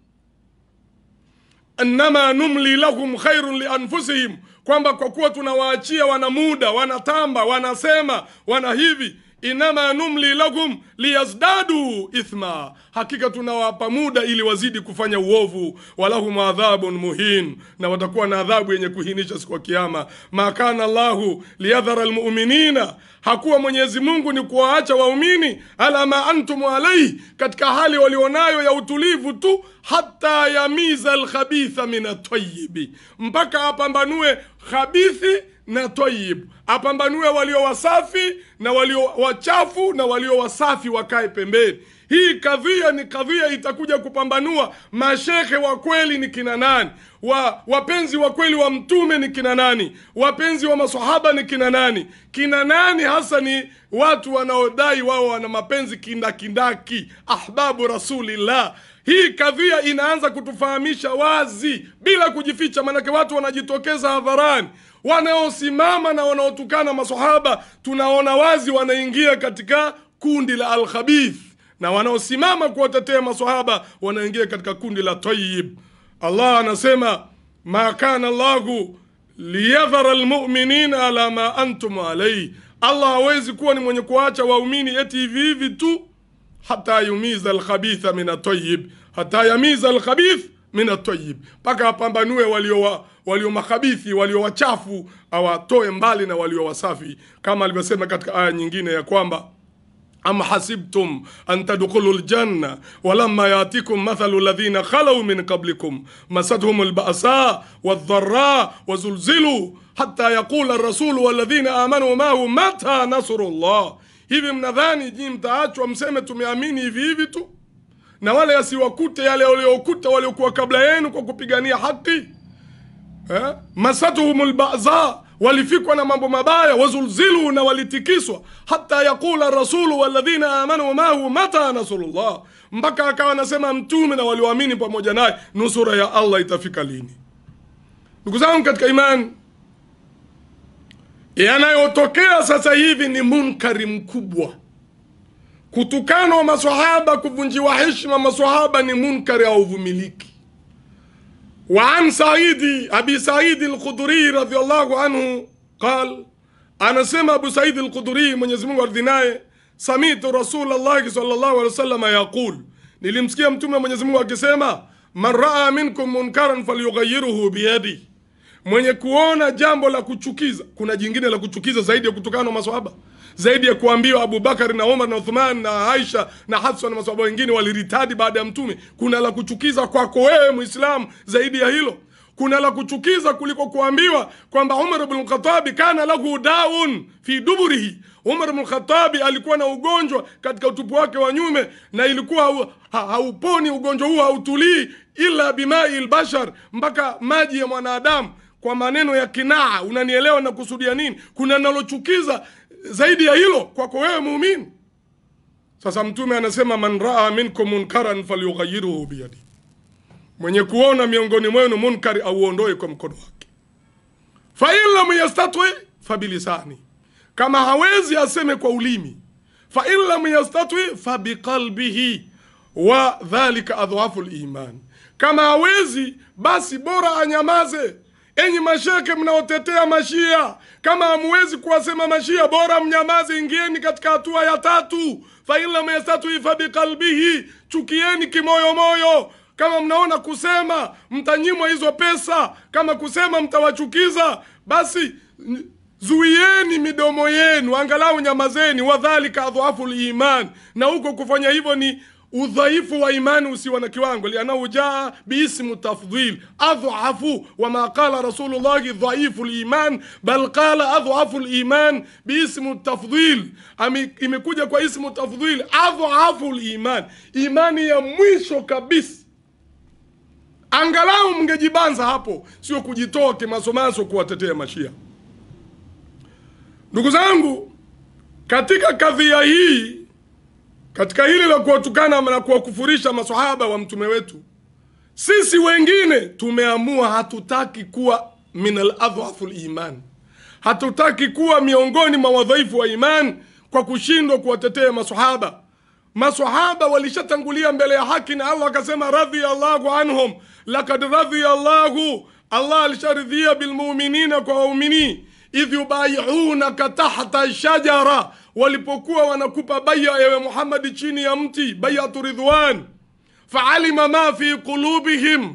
annama numli lahum khairun li anfusihim, kwamba kwa kuwa tunawaachia wana muda, wanatamba, wanasema, wana hivi. Inama numli lahum liyazdadu ithma, hakika tunawapa muda ili wazidi kufanya uovu. Walahum adhabun muhin, na watakuwa na adhabu yenye kuhinisha siku ya kiyama. Ma kana Allahu liyadhara almu'minina, hakuwa Mwenyezi Mungu ni kuwaacha waumini ala ma antum alayhi, katika hali walionayo ya utulivu tu, hatta yamiza alkhabitha min at-tayyib, mpaka apambanue khabithi na tayyib, apambanue walio wasafi na walio wachafu, na walio wasafi wakae pembeni. Hii kadhia ni kadhia itakuja kupambanua mashehe wa kweli ni kina nani, wapenzi wa kweli wa mtume ni kina nani, wapenzi wa maswahaba ni kina nani. Kina nani hasa ni watu wanaodai wao wana mapenzi kindakindaki, ahbabu rasulillah. Hii kadhia inaanza kutufahamisha wazi bila kujificha, manake watu wanajitokeza hadharani. Wanaosimama na wanaotukana maswahaba tunaona wazi wanaingia katika kundi la al-khabith, na wanaosimama kuwatetea maswahaba wanaingia katika kundi la tayyib. Allah anasema ma kana Allahu liyadhara almu'minina ala ma antum alayhi. Allah hawezi kuwa ni mwenye kuacha waumini eti hivi hivi tu, hata yumiza al-khabitha min at-tayyib, hata yamiza al-khabith min at-tayyib, paka apambanue walio makhabithi, walio wachafu awatoe mbali na walio wasafi, kama alivyosema katika aya nyingine ya kwamba am hasibtum an tadkhulul janna walamma yatikum mathalu alladhina khalu min qablikum masadhum alba'sa wadh-dharra wazulzilu hatta yaqula ar-rasul walladhina amanu ma'ahu mata nasrullah. Hivi mnadhani jinyi mtaachwa mseme tumeamini hivi hivi tu, na wale yasiwakute yale waliokuta waliokuwa kabla yenu kwa kupigania haki? Masadhum alba'sa, walifikwa na mambo mabaya, wazulzilu, na walitikiswa, hata yakula rasulu walladhina amanu ma'ahu mata nasrullah, mpaka akawa anasema mtume na walioamini pamoja naye nusura ya Allah itafika lini? Ndugu zangu katika imani, yanayotokea sasa hivi ni munkari mkubwa. Kutukana wa maswahaba, kuvunjiwa heshima maswahaba ni munkari hauvumiliki. وعن أبي سعيد الخدري رضي الله عنه قال أنا سمع أبو سعيد الخدري من يزمون وردناي سمعت رسول الله صلى الله عليه وسلم يقول nilimsikia mtume wa Mwenyezi Mungu akisema man raa minkum munkaran falyughayyirhu biyadi, mwenye kuona jambo la kuchukiza. Kuna jingine la kuchukiza zaidi ya kutukana na maswahaba, zaidi ya kuambiwa Abu Bakar na Umar na Uthman na Aisha na Hafsa na maswahaba wengine waliritadi baada ya mtume? Kuna la kuchukiza kwako wewe Muislamu zaidi ya hilo? Kuna la kuchukiza kuliko kuambiwa kwamba Umar ibn Khattab kana lahu daun fi duburihi? Umar ibn Khattab alikuwa na ugonjwa katika utupu wake wa nyume, na ilikuwa hauponi ugonjwa huo, hautulii ila bimai albashar, mpaka maji ya mwanadamu. Kwa maneno ya kinaa, unanielewa na kusudia nini? Kuna nalochukiza zaidi ya hilo kwako wewe muumini? Sasa mtume anasema man raa minkum munkaran falyughayyirhu biyadi, mwenye kuona miongoni mwenu munkari auondoe kwa mkono wake. Fa in lam yastati fa bilisani, kama hawezi aseme kwa ulimi. Fa in lam yastati fa biqalbihi wa dhalika adhafu al-iman, kama hawezi basi bora anyamaze. Enyi masheke mnaotetea mashia, kama hamwezi kuwasema mashia bora mnyamaze, ingieni katika hatua ya tatu. Fa in lam yastati fa biqalbihi, chukieni kimoyo moyo. Kama mnaona kusema mtanyimwa hizo pesa, kama kusema mtawachukiza, basi zuieni midomo yenu, angalau nyamazeni. Wadhalika adhafu al-iman, na huko kufanya hivyo ni udhaifu wa imani usiwa na kiwango. Lianau jaa biismu tafdhil adhafu, wa ma qala rasulullah dhaifu al-iman bal qala adhafu al-iman biismu tafdhil. Imekuja kwa ismu tafdhil adhafu al-iman, imani ya mwisho kabisa. Angalau mngejibanza hapo, sio kujitoa kimasomaso kuwatetea mashia. Ndugu zangu, katika kadhia hii, katika hili la kuwatukana na kuwakufurisha maswahaba wa mtume wetu, sisi wengine tumeamua hatutaki kuwa minal adhaful iman, hatutaki kuwa miongoni mwa wadhaifu wa iman kwa kushindwa kuwatetea maswahaba. Maswahaba walishatangulia mbele ya haki, na Allah akasema radhiyallahu anhum, laqad radhiyallahu, Allah alisharidhia bilmu'minina, kwa waumini, idh yubay'unaka tahta shajara, walipokuwa wanakupa bai'a ewe Muhammad chini ya mti, bai'atu ridwan. Fa'alima ma fi qulubihim,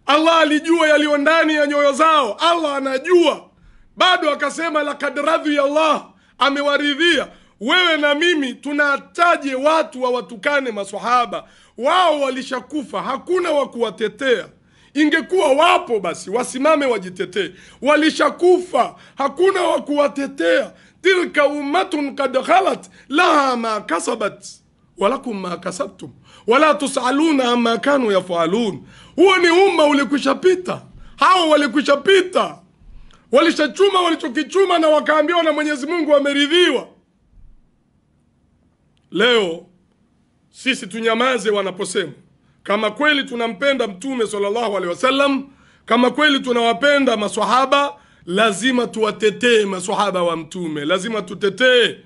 Allah alijua yaliyo ndani ya nyoyo zao. Allah anajua. Bado akasema laqad radhiyallahu, amewaridhia. Wewe na mimi tunataje watu wa watukane maswahaba? Wao walishakufa, hakuna wa kuwatetea. Ingekuwa wapo basi wasimame wajitetee. Walishakufa, hakuna wa kuwatetea. Tilka ummatun kad khalat laha ma kasabat walakum ma kasabtum wala tusaluna amma kanu yafalun. Huo ni umma ulikushapita. Hao walikushapita, walishachuma walichokichuma na wakaambiwa na Mwenyezi Mungu wameridhiwa. Leo sisi tunyamaze wanaposema. Kama kweli tunampenda Mtume sallallahu alaihi wasallam, kama kweli tunawapenda maswahaba, lazima tuwatetee maswahaba wa Mtume, lazima tutetee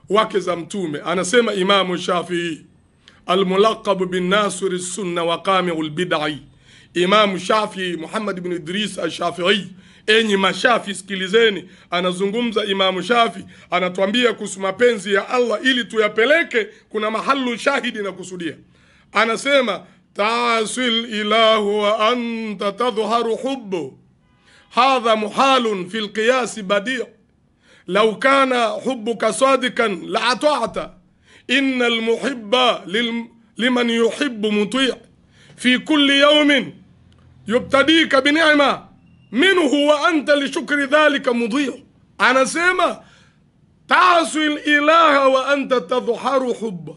wake za Mtume. Anasema Imamu Shafi'i, al-mulaqab bin nasir as-sunna wa qami'ul bid'ah. Imamu Shafi'i Muhammad ibn Idris al-Shafi'i. Enyi mashafi sikilizeni, anazungumza Imamu Shafi, anatuambia kuhusu mapenzi ya Allah ili tuyapeleke, kuna mahalu shahidi na kusudia. Anasema ta'asil ilahu wa anta tadhharu hubbu hadha muhalun fil qiyas badi', law kana hubbuka sadikan la ata'ta, innal muhibba liman yuhibbu muti' fi kulli yawmin yubtadika bi ni'ma minhu wa anta li shukri dhalika mudhi'u. Anasema ta'asil ilaha wa anta tadhharu hubba,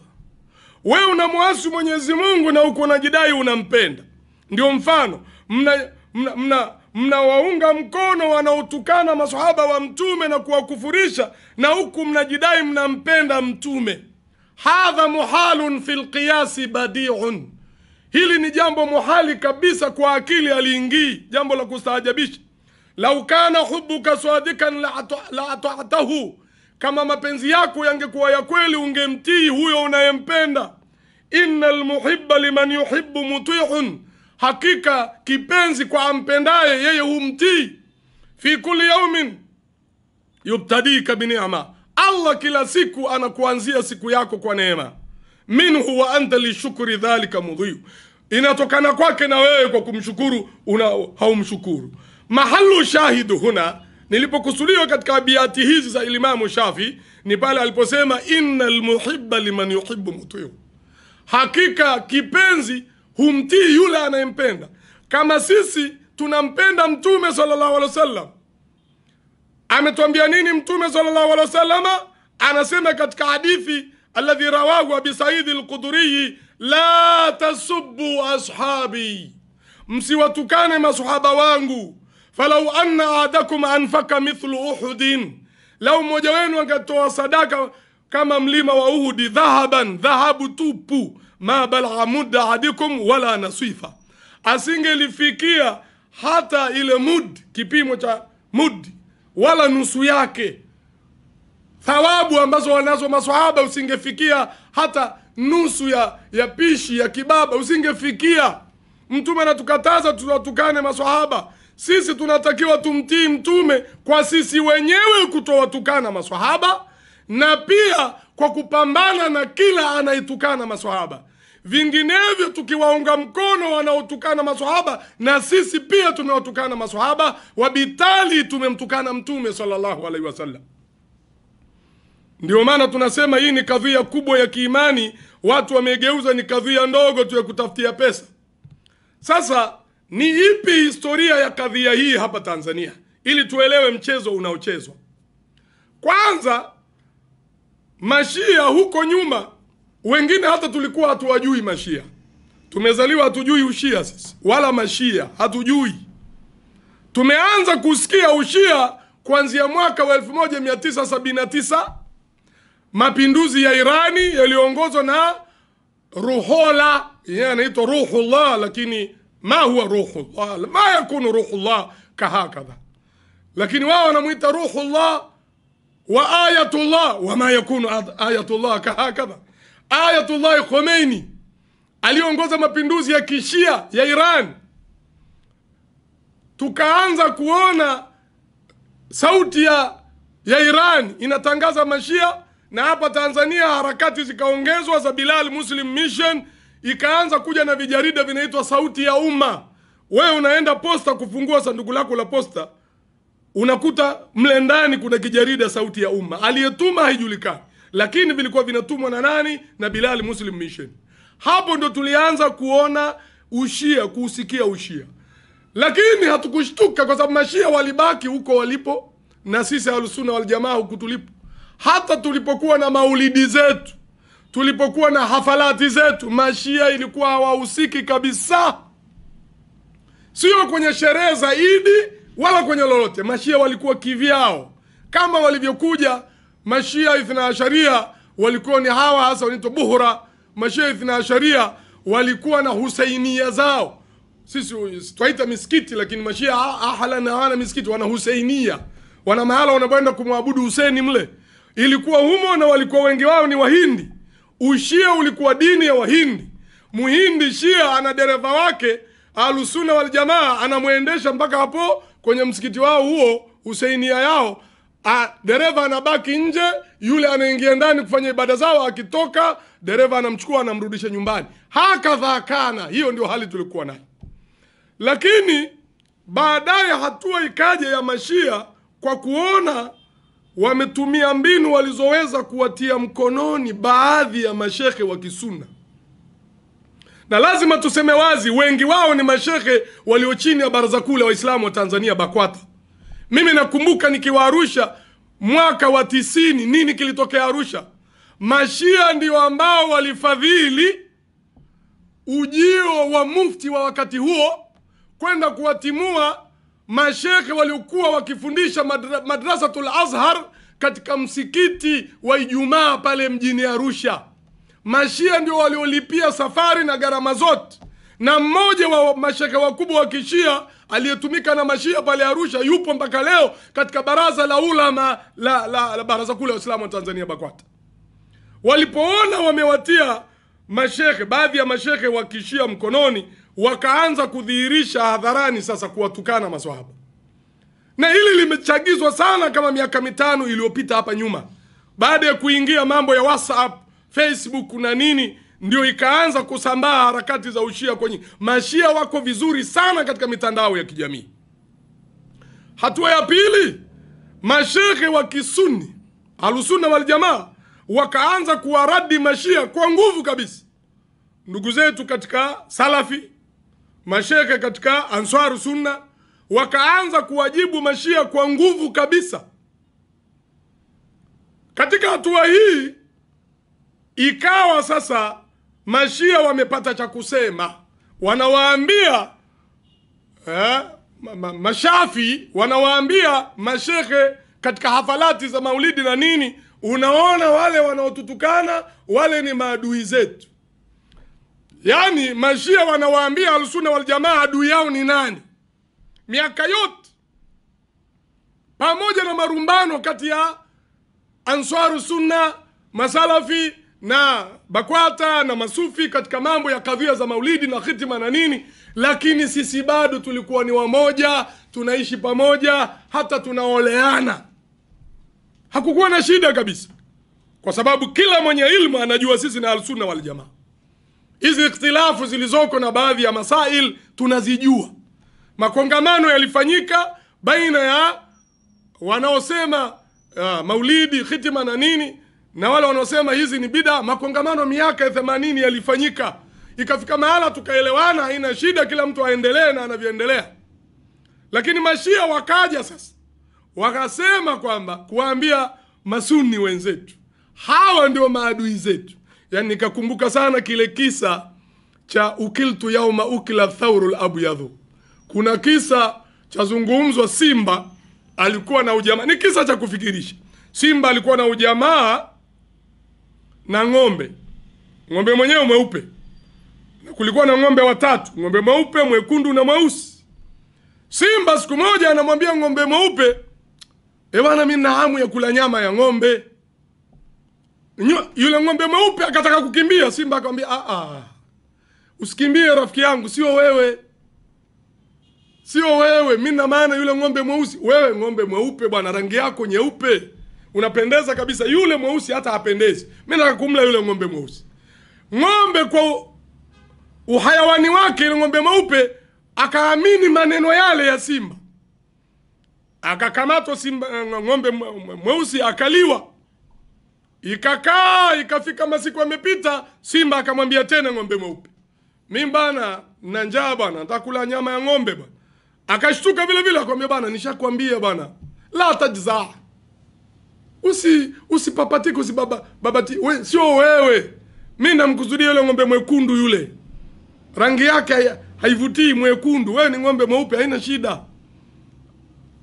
wewe unamwasi Mwenyezi Mungu na uko unajidai unampenda. Ndio mfano mnawaunga mkono wanaotukana maswahaba wa Mtume na kuwakufurisha, na huku mnajidai mnampenda Mtume. Hadha muhalun fil qiyas badi'un, hili ni jambo muhali kabisa kwa akili aliingii, jambo la kustaajabisha. Lau kana hubbuka sadikan la ata'tahu, kama mapenzi yako yangekuwa ya kweli ungemtii huyo unayempenda. Innal muhibba liman yuhibbu muti'un, hakika kipenzi kwa ampendaye yeye humtii. Fi kulli yawmin yubtadika bi ni'ma, Allah kila siku anakuanzia siku yako kwa neema. Minhu wa anta li shukri dhalika mudhi'u, inatokana kwake na wewe kwa kumshukuru haumshukuru. Mahalu shahidu huna, nilipokusudiwa katika abiyati hizi za Imamu Shafi, ni pale aliposema innal muhibba liman yuhibbu muti'u, hakika kipenzi humtii yule anayempenda. Kama sisi tunampenda Mtume sallallahu alaihi wasallam, ametuambia nini Mtume sallallahu alaihi wasallam? Anasema katika hadithi alladhi rawahu Abi Sa'id al-Khudri, la tasubbu ashabi, msiwatukane masahaba wangu. Falau anna ahadakum anfaka mithlu Uhudin, lau mmoja wenu angetoa sadaka kama mlima wa Uhudi, dhahaban, dhahabu tupu, ma balagha mudda ahadikum wala nasifa, asingelifikia hata ile mud, kipimo cha mudi, wala nusu yake. Thawabu ambazo wanazo maswahaba usingefikia hata nusu ya pishi ya kibaba, usingefikia. Mtume anatukataza tuwatukane maswahaba. Sisi tunatakiwa tumtii Mtume kwa sisi wenyewe kutowatukana maswahaba, na pia kwa kupambana na kila anaitukana maswahaba. Vinginevyo tukiwaunga mkono wanaotukana maswahaba, na sisi pia tumewatukana maswahaba, wabitali tumemtukana Mtume sallallahu alaihi wasallam. Ndio maana tunasema hii ni kadhia kubwa ya kiimani, watu wamegeuza ni kadhia ndogo tu ya kutafutia pesa. Sasa ni ipi historia ya kadhia hii hapa Tanzania ili tuelewe mchezo unaochezwa? Kwanza, mashia huko nyuma, wengine hata tulikuwa hatuwajui mashia. Tumezaliwa hatujui ushia sisi, wala mashia hatujui. Tumeanza kusikia ushia kuanzia mwaka wa 1979, mapinduzi ya Irani yaliongozwa na Ruhollah, yeye anaitwa Ruhullah, lakini ma huwa Ruhullah, ma yakunu Ruhullah kahakadha, lakini wao wanamuita Ruhullah wa Ayatullah, wa ma yakunu Ayatullah kahakadha. Ayatullah Khomeini aliongoza mapinduzi ya kishia ya Iran. Tukaanza kuona sauti ya Iran inatangaza mashia, na hapa Tanzania harakati zikaongezwa za Bilal Muslim Mission, ikaanza kuja na vijarida vinaitwa Sauti ya Umma. Wewe unaenda posta kufungua sanduku lako la posta, unakuta mle ndani kuna kijarida Sauti ya Umma. Aliyetuma haijulikani, lakini vilikuwa vinatumwa na nani? Na Bilal Muslim Mission. Hapo ndo tulianza kuona ushia, kusikia ushia. Lakini hatukushtuka kwa sababu mashia walibaki huko walipo, na sisi Ahlus Sunna wal Jamaa huku tulipo. Hata tulipokuwa na maulidi zetu, tulipokuwa na hafalati zetu, mashia ilikuwa hawahusiki kabisa, sio kwenye sherehe za Idi wala kwenye lolote. Mashia walikuwa kivyao, kama walivyokuja mashia Ithna Asharia walikuwa ni hawa hasa wanaitwa Buhra. Mashia Ithna Asharia walikuwa na Husainia zao, sisi twaita misikiti, lakini mashia ahala na hawana misikiti, wana Husainia, wana mahala wanapoenda kumwabudu Husaini mle. Ilikuwa humo, na walikuwa wengi wao ni Wahindi. Ushia ulikuwa dini ya Wahindi. Muhindi Shia ana dereva wake, Ahlusunna wal Jamaa anamwendesha mpaka hapo kwenye msikiti wao huo Husainia yao. Dereva anabaki nje, yule anaingia ndani kufanya ibada zao, akitoka dereva anamchukua anamrudisha nyumbani. Hakadha kana, hiyo ndio hali tulikuwa nayo. Lakini baadaye hatua ikaja ya mashia, kwa kuona wametumia mbinu walizoweza kuwatia mkononi baadhi ya mashekhe wa Kisunna. Na lazima tuseme wazi, wengi wao ni mashekhe walio chini ya Baraza Kuu la Waislamu wa Tanzania, BAKWATA. Mimi nakumbuka nikiwa Arusha mwaka wa 90, nini kilitokea Arusha? Mashia ndio ambao walifadhili ujio wa mufti wa wakati huo kwenda kuwatimua mashekhe waliokuwa wakifundisha Madrasatul Azhar katika msikiti wa Ijumaa pale mjini Arusha. Mashia ndio waliolipia safari na gharama zote, na mmoja wa mashekhe wakubwa wa Kishia aliyetumika na mashia pale Arusha yupo mpaka leo katika baraza la ulama la Baraza Kuu la Waislamu wa Tanzania, BAKWATA. Walipoona wamewatia mashekhe, baadhi ya mashekhe wa Kishia mkononi, wakaanza kudhihirisha hadharani sasa kuwatukana maswahaba. Na hili limechagizwa sana kama miaka 5 iliyopita hapa nyuma, baada ya kuingia mambo ya WhatsApp, Facebook na nini, ndio ikaanza kusambaa harakati za ushia kwenye mashia. Wako vizuri sana katika mitandao ya kijamii. Hatua ya pili, mashekhe wa Kisunni Ahlusunna wal Jamaa wakaanza kuwaradi mashia kwa nguvu kabisa. Ndugu zetu katika Salafi, mashekhe katika Answaru Sunna wakaanza kuwajibu mashia kwa nguvu kabisa. Katika hatua hii ikawa sasa mashia wamepata cha kusema. Wanawaambia mashafi, wanawaambia mashekhe katika hafalati za maulidi na nini, unaona wale wanaotutukana wale ni maadui zetu. Yani mashia wanawaambia Ahlusunna wal Jamaa adui yao ni nani? Miaka yote pamoja na marumbano kati ya Answaru Sunna, Masalafi na BAKWATA na Masufi katika mambo ya kadhia za maulidi na khitima na nini, lakini sisi bado tulikuwa ni wamoja, tunaishi pamoja, hata tunaoleana. Hakukuwa na shida kabisa, kwa sababu kila mwenye ilmu anajua sisi na Ahlusunna wal Jamaa. Hizi ikhtilafu zilizoko na baadhi ya masail tunazijua. Makongamano yalifanyika baina ya wanaosema maulidi, khitima na nini, na wale wanaosema hizi ni bid'a. Makongamano miaka ya 80 yalifanyika. Ikafika mahala tukaelewana, haina shida, kila mtu aendelee na anavyoendelea. Lakini mashia wakaja sasa, wakasema kwamba kuambia Masunni wenzetu hawa ndio maadui zetu. Yani nikakumbuka sana kile kisa cha ukiltu yauma ukila thawrul abyadhu. Kuna kisa cha zungumzwa, Simba alikuwa na ujamaa, ni kisa cha kufikirisha. Simba alikuwa na ujamaa na ng'ombe. Ng'ombe mwenyewe mweupe. Na kulikuwa na ng'ombe watatu, ng'ombe mweupe, mwekundu na mweusi. Simba siku moja anamwambia ng'ombe mweupe, bwana mimi nina hamu ya kula nyama ya ng'ombe. Yule ng'ombe mweupe akataka kukimbia. Simba akamwambia usikimbie rafiki yangu, sio wewe. Sio wewe, mimi na maana yule ng'ombe mweusi. Wewe ng'ombe mweupe bwana, rangi yako nyeupe, unapendeza kabisa. Yule mweusi hata hapendezi. Mimi nataka kumla yule ng'ombe mweusi. Ng'ombe kwa uhayawani wake, yule ng'ombe mweupe akaamini maneno yale ya Simba. Akakamatwa Simba, ng'ombe mweusi akaliwa. Ikakaa, ikafika masiku yamepita, Simba akamwambia tena ng'ombe mweupe, mimi bana na njaa bana, nataka kula nyama ya ng'ombe bana. Akashtuka vile vile akamwambia bana, nishakwambia bana, la tajza. Usipapatike, babati, sio wewe. Mimi namkusudia yule ng'ombe mwekundu yule. Rangi yake haivutii mwekundu. Wewe ni ng'ombe mweupe, haina shida.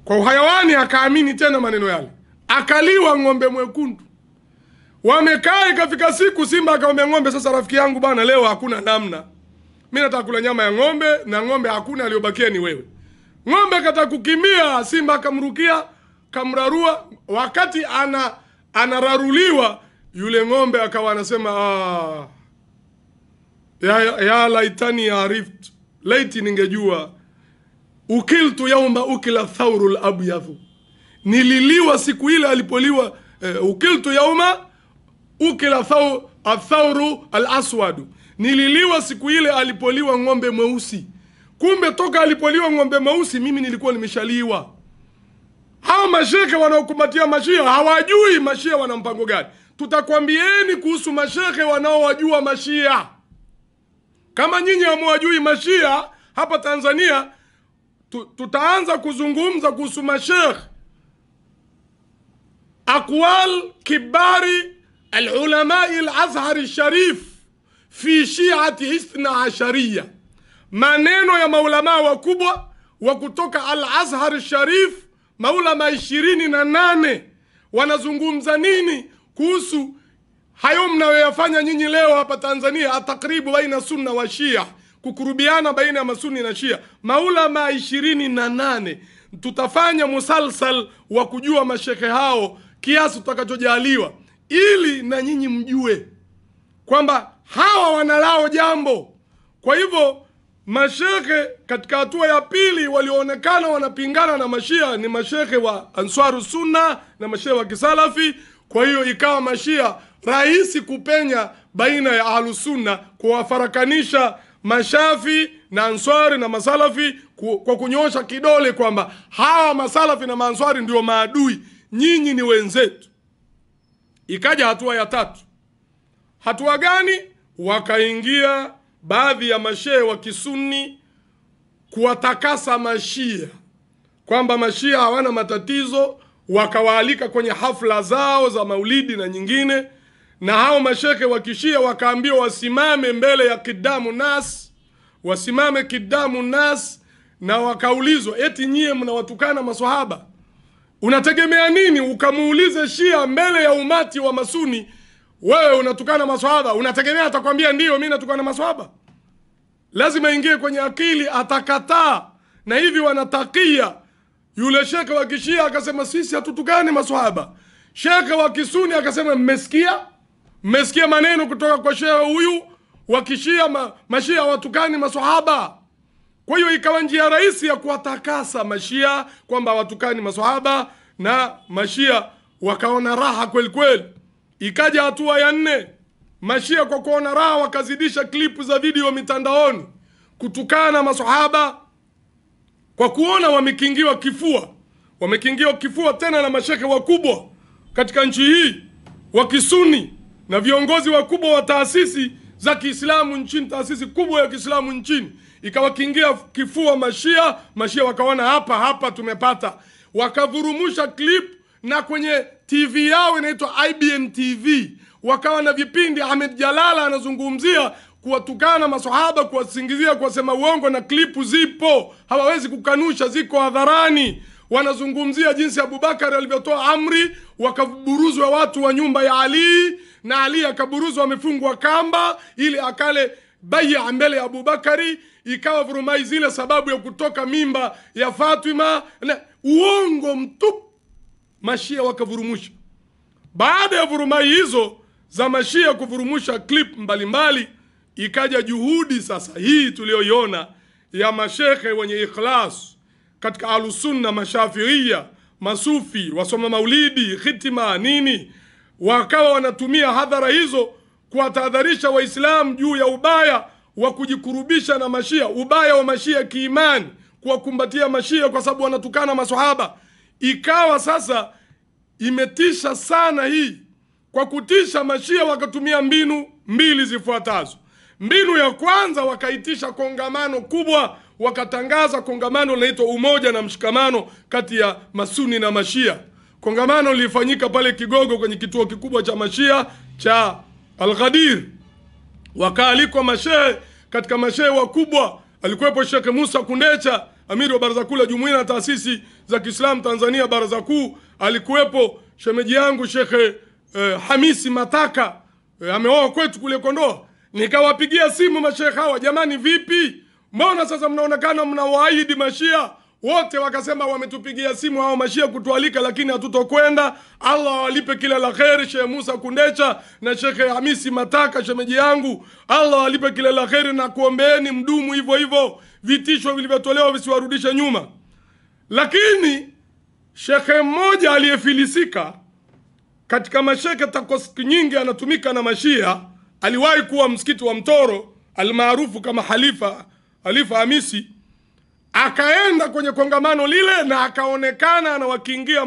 Kwa uhayawani akaamini tena maneno yale. Akaliwa ng'ombe mwekundu. Wamekaa ikafika siku Simba akamwambia ng'ombe, sasa rafiki yangu bana, leo hakuna namna. Mimi nataka kula nyama ya ng'ombe na ng'ombe hakuna, aliyobakia ni wewe. Ng'ombe akataka kukimbia, Simba akamrukia, kamrarua. Wakati anararuliwa yule ng'ombe akawa anasema ya laitani arift, laiti ningejua, ukiltu yauma ukila thawrul abyadhu, nililiwa siku ile alipoliwa ukiltu yauma ukila thawru al-aswadu, nililiwa siku ile alipoliwa ng'ombe mweusi. Kumbe toka alipoliwa ng'ombe mweusi mimi nilikuwa nimeshaliwa. Hawa mashekhe wanaokumbatia mashia hawajui mashia wana mpango gani. Tutakwambieni kuhusu mashekhe wanaowajua mashia. Kama nyinyi hamwajui mashia hapa Tanzania, tutaanza kuzungumza kuhusu mashekhe. Aqwal kibari al-ulamai al-Azhar al-Sharif fi shi'ati Ithna Ashariya. Maneno ya maulama wakubwa wa kutoka al-Azhar al-Sharif, maulama 28 wanazungumza nini kuhusu hayo mnayoyafanya nyinyi leo hapa Tanzania, atakribu baina sunna wa shia, kukurubiana baina ya masuni na shia. Maulama 28. Tutafanya musalsal wa kujua mashekhe hao kiasi tutakachojaliwa, ili na nyinyi mjue kwamba hawa wanalao jambo. Kwa hivyo mashekhe katika hatua ya pili walioonekana wanapingana na mashia ni mashekhe wa Answaru Sunna na mashekhe wa Kisalafi. Kwa hiyo ikawa mashia rahisi kupenya baina ya Ahlus Sunna, kuwafarakanisha mashafi na Answari na masalafi kwa kunyosha kidole kwamba hawa masalafi na maanswari ndio maadui, nyinyi ni wenzetu. Ikaja hatua ya tatu. Hatua gani? Wakaingia baadhi ya mashehe wa Kisunni kuwatakasa mashia, kwamba mashia hawana matatizo, wakawaalika kwenye hafla zao za maulidi na nyingine. Na hao mashekhe wa Kishia wakaambiwa wasimame mbele ya kidamu nas, wasimame kidamu nas, na wakaulizwa eti nyie mnawatukana maswahaba, unategemea nini ukamuulize Shia mbele ya umati wa Masuni, wewe unatukana maswahaba? Unategemea atakwambia ndio mimi natukana maswahaba? Lazima ingie kwenye akili, atakataa. Na hivi wanatakia. Yule shekhe wa Kishia akasema sisi hatutukani maswahaba. Shekhe wa Kisuni akasema mmesikia maneno kutoka kwa shekhe huyu wa Kishia, mashia watukani maswahaba. Kwa hiyo ikawa njia rahisi ya kuwatakasa mashia kwamba watukani maswahaba, na mashia wakaona raha kweli kweli. Ikaja hatua ya 4. Mashia kwa kuona raha wakazidisha klipu za video mitandaoni kutukana maswahaba, kwa kuona wamekingiwa kifua. Wamekingiwa kifua tena na mashekhe wakubwa katika nchi hii wa Kisuni na viongozi wakubwa wa taasisi za Kiislamu nchini, taasisi kubwa ya Kiislamu nchini. Ikawakingia kifua mashia. Mashia wakaona hapa tumepata. Wakavurumusha clip, na kwenye TV yao inaitwa IBN TV wakawa na vipindi. Ahmed Jalala anazungumzia kuwatukana maswahaba, kuwasingizia, kuwasema uongo, na klipu zipo, hawawezi kukanusha, ziko hadharani. Wanazungumzia jinsi Abubakar alivyotoa amri wakaburuzwa watu wa nyumba ya Ali, na Ali akaburuzwa wamefungwa kamba ili akale bai'a mbele ya Abubakari. Ikawa vurumai zile sababu ya kutoka mimba ya Fatima, na uongo mtupu. Mashia wakavurumusha. Baada ya vurumai hizo za mashia kuvurumusha clip mbalimbali, ikaja juhudi sasa hii tulioiona ya mashekhe wenye ikhlas katika Ahlus Sunna, mashafiia, masufi, wasoma maulidi, khitima, nini. Wakawa wanatumia hadhara hizo kuwatahadharisha Waislamu juu ya ubaya wa kujikurubisha na mashia, ubaya wa mashia kiimani, kuwakumbatia mashia kwa sababu wanatukana maswahaba. Ikawa sasa imetisha sana hii. Kwa kutisha, mashia wakatumia mbinu 2 zifuatazo. Mbinu ya kwanza, wakaitisha kongamano kubwa, wakatangaza kongamano linaloitwa Umoja na Mshikamano kati ya Masuni na Mashia. Kongamano lilifanyika pale Kigogo kwenye kituo kikubwa cha Mashia cha Al-Ghadir. wakaalikwa mashehe. Katika mashehe wakubwa alikuwepo Sheikh Musa Kundecha, amiri wa Baraza Kuu la Jumuiya na Taasisi za Kiislamu Tanzania, Baraza Kuu. Alikuwepo shemeji yangu Sheikh Hamisi Mataka, ameoa kwetu kule Kondoa. Nikawapigia simu mashehe hawa, jamani vipi? Mbona sasa mnaonekana mnawaahidi mashia? Wote wakasema wametupigia simu hao mashia kutualika, lakini hatutokwenda. Allah walipe kila la kheri Sheikh Musa Kundecha na Sheikh Hamisi Mataka shemeji yangu. Allah walipe kila la kheri, na kuombeeni mdumu hivyo hivyo, vitisho vilivyotolewa visiwarudishe nyuma. Lakini shekhe mmoja aliyefilisika katika masheke takos nyingi anatumika na mashia, aliwahi kuwa msikiti wa Mtoro almaarufu kama Halifa Hamisi, akaenda kwenye kongamano lile na akaonekana anawakingia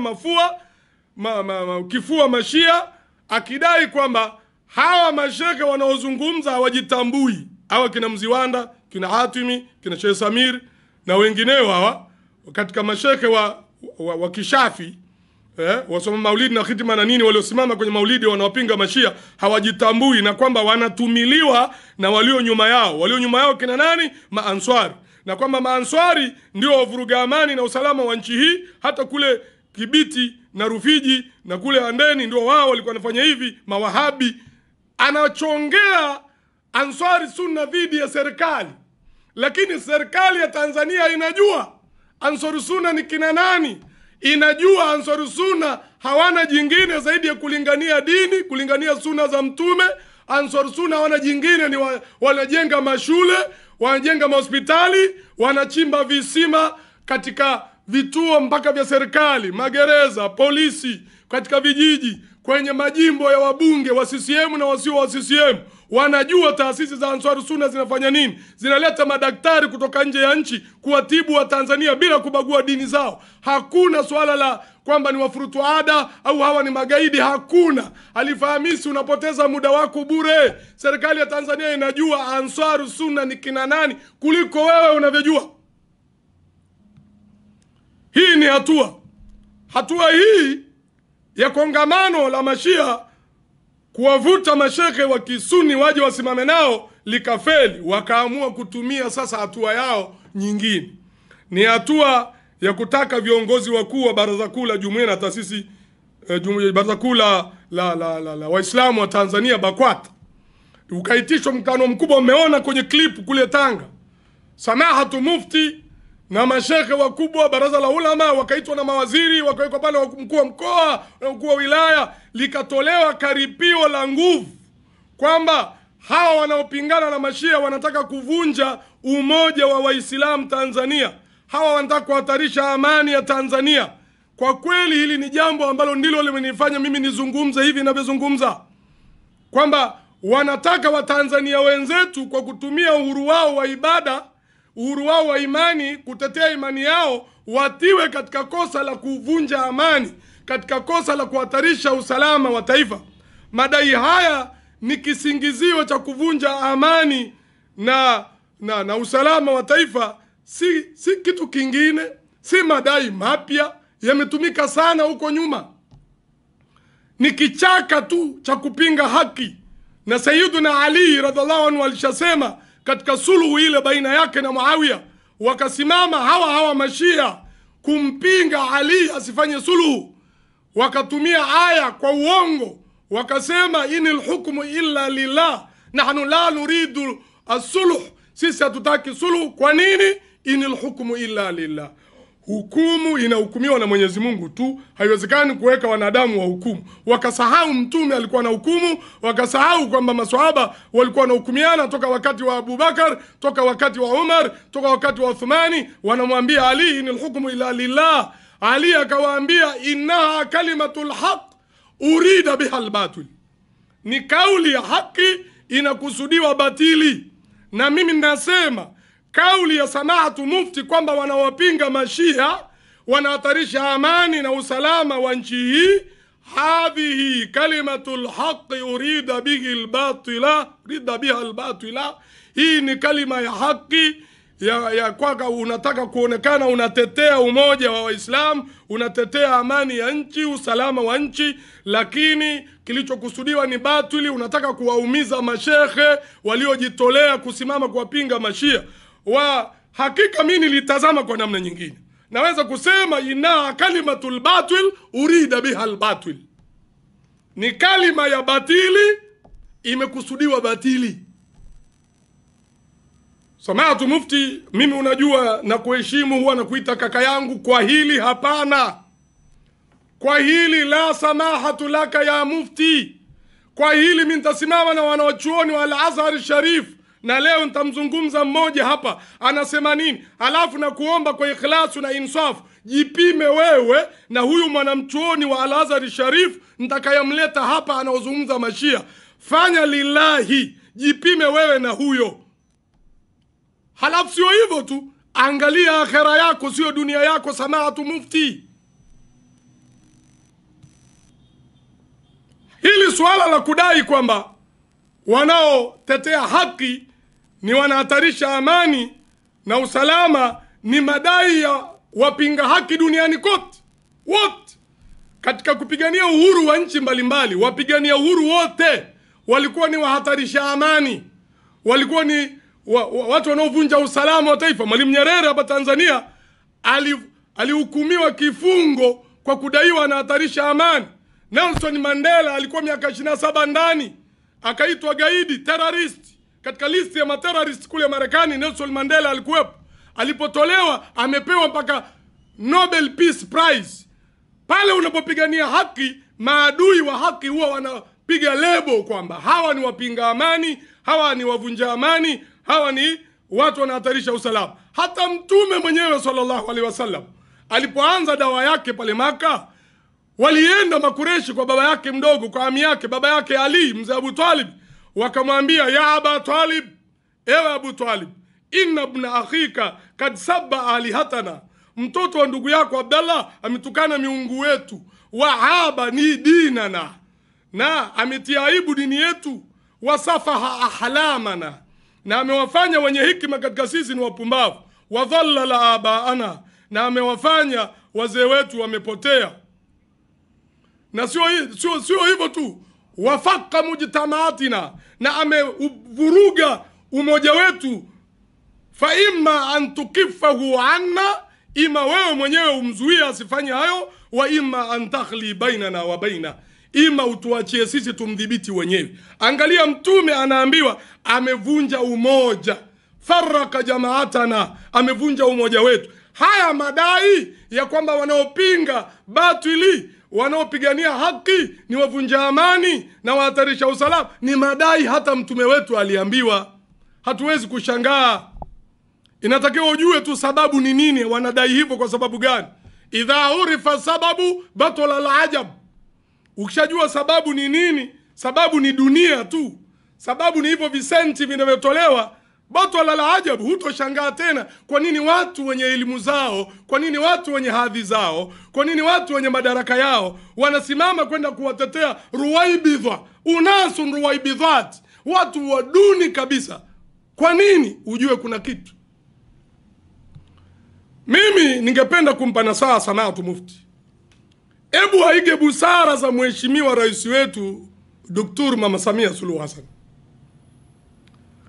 kifua mashia, akidai kwamba hawa masheke wanaozungumza hawajitambui. Hawa kina Mziwanda, kina Hatimi, kina Sheikh Samir na wengineo hawa katika masheke wa Kishafi, wasoma maulidi na khitima na nini, waliosimama kwenye maulidi wanawapinga mashia, hawajitambui, na kwamba wanatumiliwa na walio nyuma yao. Walio nyuma yao kina nani? Maanswari. Na kwamba Maanswari ndio wavuruga amani na usalama wa nchi hii. Hata kule Kibiti na Rufiji na kule Handeni ndio wao walikuwa wanafanya hivi, mawahabi. Anachongea Answari Sunna dhidi ya serikali, lakini serikali ya Tanzania inajua Ansari Sunna ni kina nani. Inajua Ansari Sunna hawana jingine zaidi ya kulingania dini, kulingania sunna za Mtume. Ansari Sunna hawana jingine, ni wanajenga mashule, wanajenga mahospitali, wanachimba visima katika vituo mpaka vya serikali, magereza, polisi, katika vijiji, kwenye majimbo ya wabunge wa CCM na wasio wa CCM. Wanajua taasisi za Ansari Sunna zinafanya nini. Zinaleta madaktari kutoka nje ya nchi kuwatibu wa Tanzania bila kubagua dini zao. Hakuna swala la kwamba ni wafurutu ada au hawa ni magaidi, hakuna. Alifahamisi, unapoteza muda wako bure. Serikali ya Tanzania inajua Ansari Sunna ni kina nani kuliko wewe unavyojua. Hii ni hatua hii ya kongamano la mashia kuwavuta mashekhe wa Kisuni waje wasimame nao likafeli. Wakaamua kutumia sasa hatua yao nyingine. Ni hatua ya kutaka viongozi wakuu wa Baraza Kuu la Jumuiya na Taasisi Baraza Kuu la Waislamu wa Tanzania, BAKWATA. Ukaitishwa mkutano mkubwa, umeona kwenye clip kule Tanga. Samahatu Mufti na mashekhe wakubwa Baraza la Ulama wakaitwa na mawaziri, wakawekwa pale mkuu wa mkoa na mkuu wa wilaya. Likatolewa karipio la nguvu kwamba hawa wanaopingana na mashia wanataka kuvunja umoja wa Waislamu Tanzania. Hawa wanataka kuhatarisha amani ya Tanzania. Kwa kweli hili ni jambo ambalo ndilo limenifanya mimi nizungumze hivi ninavyozungumza, kwamba wanataka Watanzania wenzetu kwa kutumia uhuru wao wa ibada, uhuru wao wa imani, kutetea imani yao, watiwe katika kosa la kuvunja amani, katika kosa la kuhatarisha usalama wa taifa. Madai haya ni kisingizio cha kuvunja amani na usalama wa taifa, si kitu kingine, si madai mapya, yametumika sana huko nyuma. Ni kichaka tu cha kupinga haki. Na Sayyiduna Ali radhiallahu anhu alishasema katika suluhu ile baina yake na Muawiya, wakasimama hawa mashia kumpinga Ali asifanye suluhu, wakatumia aya kwa uongo, wakasema inil hukmu illa lillah, nahnu la nuridu as-sulh, sisi hatutaki suluhu. Kwa nini? Inil hukmu illa lillah, hukumu inahukumiwa na Mwenyezi Mungu tu, haiwezekani kuweka wanadamu wa hukumu. Wakasahau mtume alikuwa na hukumu, wakasahau kwamba maswahaba walikuwa na hukumiana toka wakati wa Abu Bakar, toka wakati wa Umar, toka wakati wa Uthmani. Wanamwambia Ali inil hukmu illa lillah. Ali akawaambia innaha kalimatul haq urida biha albatil, ni kauli ya haki inakusudiwa batili. Na mimi ninasema kauli ya Samahatu Mufti kwamba wanawapinga mashia wanahatarisha amani na usalama wa nchi hii, hadhihi kalimatul haqi urida bihi albatila, urida biha albatila, hii ni kalima ya haki ya kwaka unataka kuonekana unatetea umoja wa Waislamu, unatetea amani ya nchi, usalama wa nchi, lakini kilichokusudiwa ni batili. Unataka kuwaumiza mashekhe waliojitolea kusimama kuwapinga mashia. Wa hakika mimi nilitazama kwa namna nyingine. Naweza kusema ina kalimatul batil urida biha albatil, ni kalima ya batili imekusudiwa batili. Samaatu Mufti, mimi unajua na kuheshimu, huwa nakuita kaka yangu. Kwa hili hapana, kwa hili la samahatu laka ya Mufti. Kwa hili mimi nitasimama na wanawachuoni wa Al-Azhar Sharif, na leo nitamzungumza mmoja hapa anasema nini, alafu na kuomba kwa ikhlasu na insafu jipime wewe na huyu mwanamchuoni wa Al-Azhar Sharif nitakayamleta hapa anaozungumza mashia. Fanya lillahi, jipime wewe na huyo. Halafu sio hivyo tu, angalia akhera yako, sio dunia yako. Samaatu Mufti, hili swala la kudai kwamba wanaotetea haki ni wanahatarisha amani na usalama ni madai ya wapinga haki duniani kote. Wote katika kupigania uhuru wa nchi mbalimbali, wapigania uhuru wote walikuwa ni wahatarisha amani, walikuwa ni watu wanaovunja usalama wa taifa. Mwalimu Nyerere hapa Tanzania alihukumiwa kifungo kwa kudaiwa anahatarisha amani. Nelson Mandela alikuwa miaka 27 ndani, akaitwa gaidi, terrorist. Katika listi ya materrorist kule Marekani Nelson Mandela alikuwepo. Alipotolewa amepewa mpaka Nobel Peace Prize. Pale unapopigania haki, maadui wa haki huwa wanapiga lebo kwamba hawa ni wapinga amani, hawa ni wavunja amani, hawa ni watu wanahatarisha usalama. Hata Mtume mwenyewe sallallahu alaihi wasallam alipoanza dawa yake pale Maka, walienda Makureshi kwa baba yake mdogo, kwa ami yake, baba yake Ali mzee Abu Talib, wakamwambia ya Abu Talib, ewe Abu Talib, inna ibn akhika kad sabba alihatana, mtoto wa ndugu yako Abdallah ametukana miungu wetu, wahaba ni dinana, na ametia aibu dini yetu, wasafaha ahlamana, na amewafanya wenye hikima katika sisi ni wapumbavu, wadhallala abaana, na amewafanya wazee wetu wamepotea. Na sio hivyo tu, wafaka mujtamaatina, na amevuruga umoja wetu. Fa imma an tukifahu anna, ima wewe mwenyewe umzuie asifanye hayo, wa imma an takhli bainana wa baina, ima utuachie sisi tumdhibiti wenyewe. Angalia Mtume anaambiwa amevunja umoja, faraka jamaatana, amevunja umoja wetu. Haya madai ya kwamba wanaopinga batili, wanaopigania haki ni wavunja amani na wahatarisha usalama, ni madai hata Mtume wetu aliambiwa. Hatuwezi kushangaa. Inatakiwa ujue tu sababu ni nini, wanadai hivyo kwa sababu gani. Idha urifa sababu batala alajab, ukishajua sababu ni nini, sababu ni dunia tu, sababu ni hivyo visenti vinavyotolewa, batala alajab, hutoshangaa tena. Kwa nini watu wenye elimu zao, kwa nini watu wenye hadhi zao, kwa nini watu wenye madaraka yao wanasimama kwenda kuwatetea ruwaibidha, unasun ruwaibidhat, watu waduni kabisa? Kwa nini? Ujue kuna kitu. Mimi ningependa kumpa nasaha Samaatu Mufti, ebu haige busara za mheshimiwa rais wetu Dr. Mama Samia Suluhu Hassan.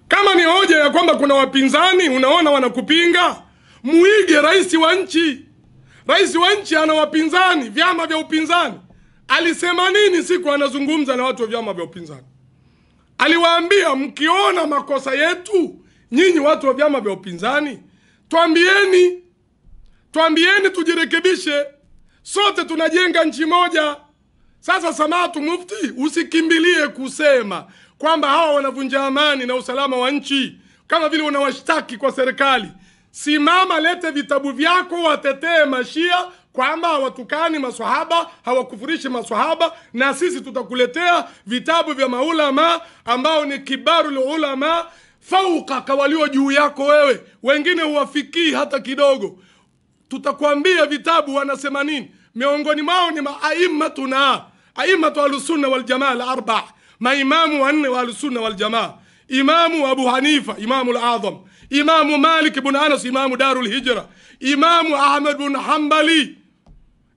Kama ni hoja ya kwamba kuna wapinzani unaona wanakupinga, muige rais wa nchi. Rais wa nchi ana wapinzani, vyama vya upinzani. Alisema nini siku anazungumza na watu wa vyama vya upinzani? Aliwaambia, mkiona makosa yetu nyinyi watu wa vyama vya upinzani, tuambieni tujirekebishe, sote tunajenga nchi moja. Sasa Samaatu Mufti, usikimbilie kusema kwamba hawa wanavunja amani na usalama wa nchi kama vile unawashtaki kwa serikali. Simama, lete vitabu vyako, watetee mashia kwamba hawatukani maswahaba, hawakufurishi maswahaba, na sisi tutakuletea vitabu vya maulama ambao ni kibarul ulama fauka, kawalio juu yako wewe, wengine huwafikii hata kidogo. Tutakwambia vitabu wanasema nini. Miongoni mwao ni maaimatuna, aimatu al-sunna wal jamaa al-arba', maimamu wanne wa al-sunna wal jamaa. Imamu Abu Hanifa, imamu al-azam, Imamu Malik ibn Anas, Imamu Darul Hijra, Imamu Ahmad ibn Hanbali,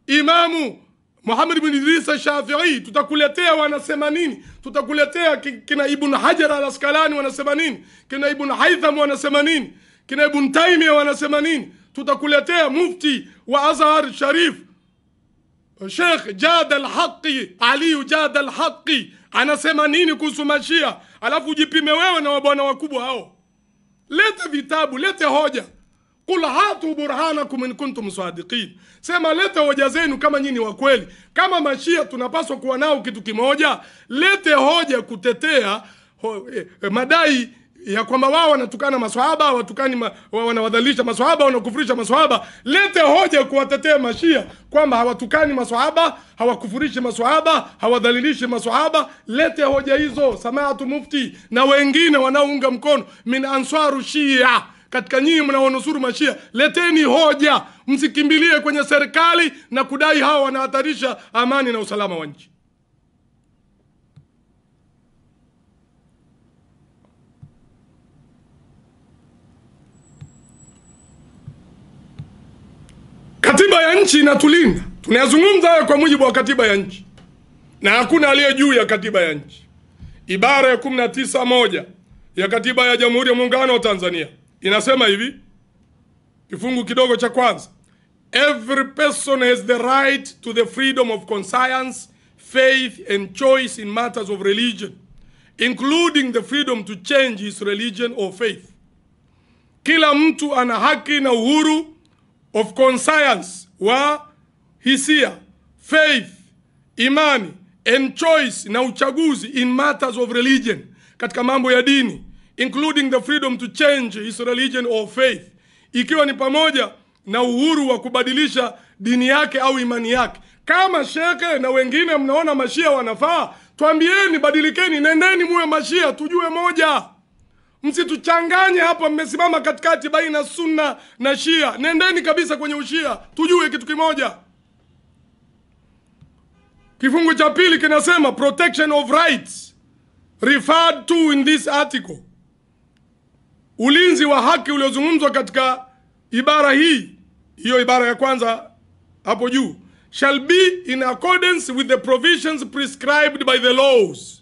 Imamu Muhammad ibn Idris Shafi'i. Tutakuletea wanasema nini, tutakuletea kina Ibn Hajar al-Asqalani wanasema nini, kina Ibn Haytham wanasema nini, kina Ibn Taymiyyah wanasema nini. Tutakuletea mufti wa Azhar Sharif Sheikh Jad al-Haqqi, Ali Jad al-Haqqi anasema nini kuhusu Mashia. Alafu ujipime wewe na wabwana wakubwa hao. Lete vitabu, lete hoja. Qul hatu burhanakum in kuntum sadiqin. Sema lete hoja zenu kama nyinyi wa kweli. Kama Mashia tunapaswa kuwa nao kitu kimoja, lete hoja kutetea madai ya kwamba wao wanatukana maswahaba, wanawadhalilisha maswahaba, wanakufurisha maswahaba. Lete hoja kuwatetea Mashia kwamba hawatukani maswahaba, hawakufurishi maswahaba, hawadhalilishi maswahaba. Lete hoja hizo. Samaatu Mufti na wengine wanaounga mkono min ansaru Shia, katika nyinyi mnaonusuru Mashia, leteni hoja. Msikimbilie kwenye serikali na kudai hao wanahatarisha amani na usalama wa nchi. Katiba ya nchi inatulinda. Tunayazungumza haya kwa mujibu wa katiba ya nchi, na hakuna aliye juu ya katiba ya nchi. Ibara ya 19(1) ya katiba ya Jamhuri ya Muungano wa Tanzania inasema hivi, kifungu kidogo cha kwanza: every person has the right to the freedom of conscience, faith and choice in matters of religion, including the freedom to change his religion or faith. Kila mtu ana haki na uhuru of conscience, wa hisia, faith, imani, and choice, na uchaguzi in matters of religion, katika mambo ya dini, including the freedom to change his religion or faith, ikiwa ni pamoja na uhuru wa kubadilisha dini yake au imani yake. Kama sheke na wengine mnaona Mashia wanafaa, tuambieni, badilikeni, nendeni muwe Mashia, tujue moja. Msituchanganye hapa, mmesimama katikati baina Sunna na Shia. Nendeni kabisa kwenye Ushia, tujue kitu kimoja. Kifungu cha pili kinasema protection of rights referred to in this article. Ulinzi wa haki uliozungumzwa katika ibara hii, hiyo ibara ya kwanza hapo juu, shall be in accordance with the provisions prescribed by the laws.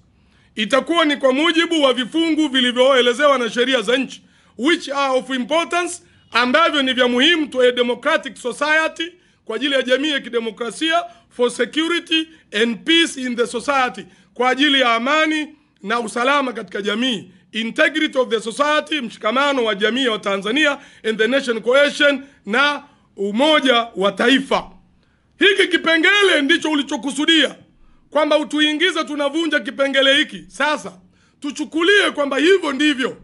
Itakuwa ni kwa mujibu wa vifungu vilivyoelezewa na sheria za nchi, which are of importance, ambavyo ni vya muhimu to a democratic society, kwa ajili ya jamii ya kidemokrasia, for security and peace in the society, kwa ajili ya amani na usalama katika jamii, integrity of the society, mshikamano wa jamii wa Tanzania, and the nation cohesion, na umoja wa taifa. Hiki kipengele ndicho ulichokusudia kwamba utuingize tunavunja kipengele hiki. Sasa tuchukulie kwamba hivyo ndivyo,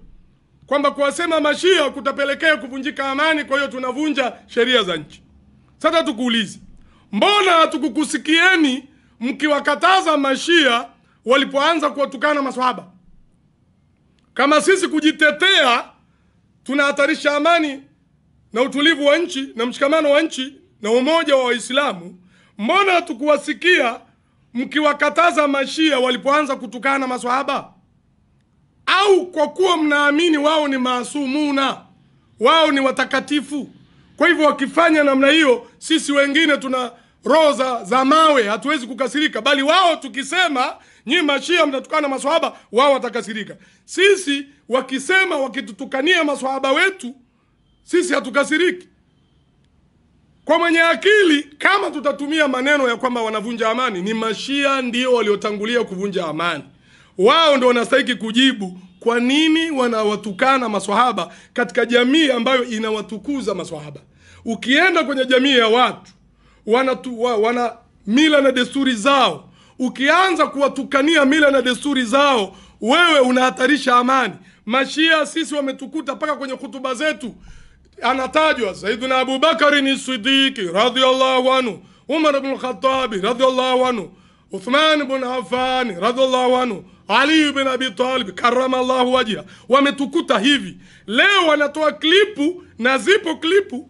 kwamba kuwasema Mashia kutapelekea kuvunjika amani, kwa hiyo tunavunja sheria za nchi. Sasa tukuulize, mbona hatukukusikieni mkiwakataza Mashia walipoanza kuwatukana maswahaba? Kama sisi kujitetea tunahatarisha amani na utulivu wa nchi na mshikamano wa nchi na umoja wa Waislamu, mbona hatukuwasikia mkiwakataza Mashia walipoanza kutukana maswahaba? Au kwa kuwa mnaamini wao ni maasumuna, wao ni watakatifu, kwa hivyo wakifanya namna hiyo sisi wengine tuna roho za mawe, hatuwezi kukasirika, bali wao tukisema nyinyi Mashia mnatukana maswahaba, wao watakasirika? Sisi wakisema, wakitutukania maswahaba wetu, sisi hatukasiriki. Kwa mwenye akili, kama tutatumia maneno ya kwamba wanavunja amani, ni Mashia ndio waliotangulia kuvunja amani. Wao ndio wanastahili kujibu kwa nini wanawatukana maswahaba katika jamii ambayo inawatukuza maswahaba. Ukienda kwenye jamii ya watu wana mila na desturi zao, ukianza kuwatukania mila na desturi zao, wewe unahatarisha amani. Mashia sisi wametukuta paka kwenye hutuba zetu, anatajwa Sayyiduna Abu Bakari ni Siddiq radhiyallahu anhu, Umar ibn Khattab radhiyallahu anhu, Uthman ibn Affan radhiyallahu anhu, Ali ibn Abi Talib karramallahu wajha. Wametukuta hivi. Leo wanatoa klipu, na zipo klipu,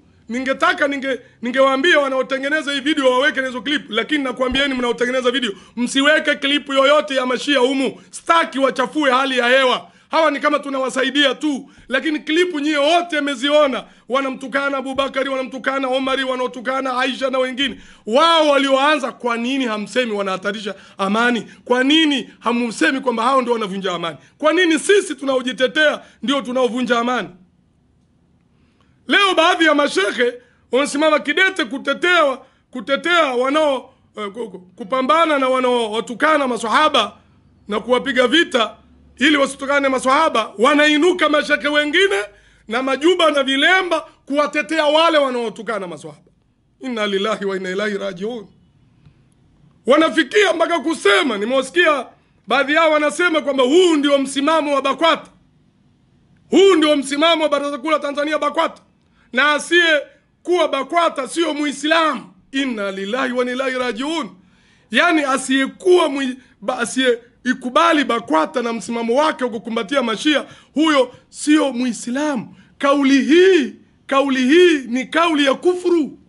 ningewaambia wanaotengeneza hii video waweke hizo klipu, lakini nakwambieni mnaotengeneza video msiweke klipu yoyote ya Mashia humu. Staki wachafue hali ya hewa. hawa ni kama tunawasaidia tu, lakini klipu nyie wote mmeziona, wanamtukana Abubakari, wanamtukana Omari, wanaotukana Aisha na wengine. Wao walioanza. Kwa nini hamsemi wanahatarisha amani? Kwa nini hamsemi kwamba hao ndio wanavunja amani? Kwa nini sisi tunaojitetea ndio tunaovunja amani? Leo baadhi ya mashehe wanasimama kidete kutetea wanao kupambana na wanaowatukana maswahaba na kuwapiga vita ili wasitukane maswahaba. Wanainuka mashehe wengine na majuba na vilemba kuwatetea wale wanaotukana maswahaba. Inna lillahi wa inna ilaihi rajiun. Wanafikia mpaka kusema, nimewasikia baadhi yao wanasema kwamba huu ndio msimamo wa BAKWATA, huu ndio msimamo wa Baraza Kuu la Tanzania BAKWATA, na asiye kuwa BAKWATA sio Muislamu. Inna lillahi wa inna ilaihi rajiun. Yani asiyeikubali BAKWATA na msimamo wake kukumbatia mashia, huyo sio Muislamu. Kauli hii ni kauli ya kufuru.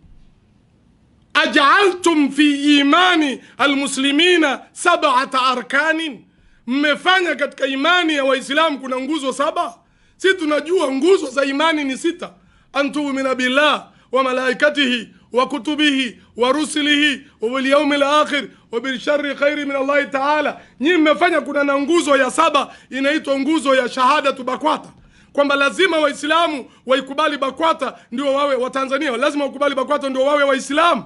Aj'altum fi imani almuslimina 7 arkanin, mmefanya katika imani ya Waislamu kuna nguzo 7. Si tunajua nguzo za imani ni 6. Antu'mina billah wa malaikatihi wa kutubihi wa rusulihi wa bil yawmil akhir wa bil sharri khairi min Allah ta'ala. Nyinyi mmefanya kuna na nguzo ya 7 inaitwa nguzo ya shahadatu BAKWATA, kwamba lazima Waislamu waikubali BAKWATA ndio wawe wa Tanzania, lazima wakubali BAKWATA ndio wawe Waislamu.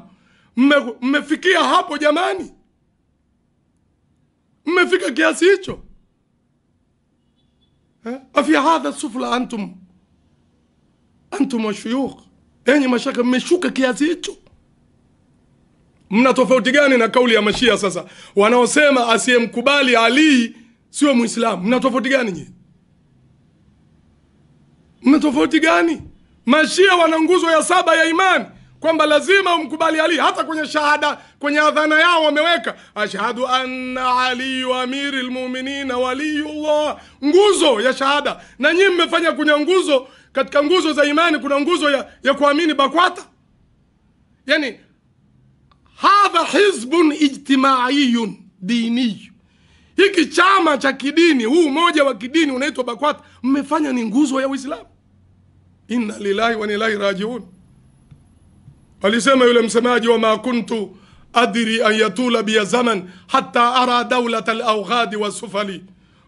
Mmefikia hapo jamani? Mmefika kiasi hicho? Afi hadha sufla antum washuyukh, enyi mashaka, mmeshuka kiasi hicho? Mna tofauti gani na kauli ya mashia sasa wanaosema asiyemkubali Ali sio Muislamu? Mna tofauti gani nyinyi? Mna tofauti gani? Mashia wana nguzo ya 7 ya imani, kwamba lazima umkubali Ali. Hata kwenye shahada, kwenye adhana yao wameweka ashhadu anna Ali wa amiril mu'minin waliyullah, nguzo ya shahada. Na nyinyi mmefanya kuna nguzo, katika nguzo za imani kuna nguzo ya kuamini BAKWATA. Yani hadha hizbun ijtimaiyun dini, hiki chama cha kidini, huu umoja wa kidini unaitwa BAKWATA, mmefanya ni nguzo ya Uislamu. Inna lillahi wa inna ilaihi rajiun. Alisema yule msemaji wa ma kuntu adri an yatula bi zaman hatta ara dawlat al-awghad wa sufali,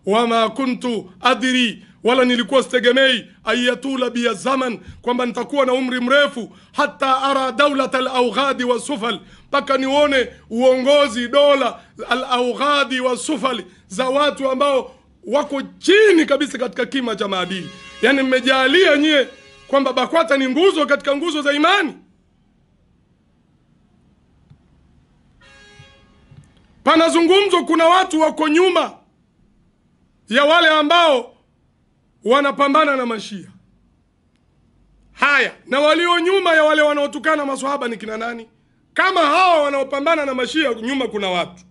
wa ma kuntu adri, wala nilikuwa sitegemei ayatula bi zaman, kwamba nitakuwa na umri mrefu, hatta ara dawlat al-awghad wa sufal, mpaka nione uongozi dola al-awghad wa sufali za watu ambao wako chini kabisa katika kima cha maadili. Yani mmejalia nyie kwamba BAKWATA ni nguzo katika nguzo za imani. Panazungumzo kuna watu wako nyuma ya wale ambao wanapambana na mashia. Haya, na walio nyuma ya wale wanaotukana maswahaba ni kina nani? Kama hawa wanaopambana na mashia nyuma kuna watu,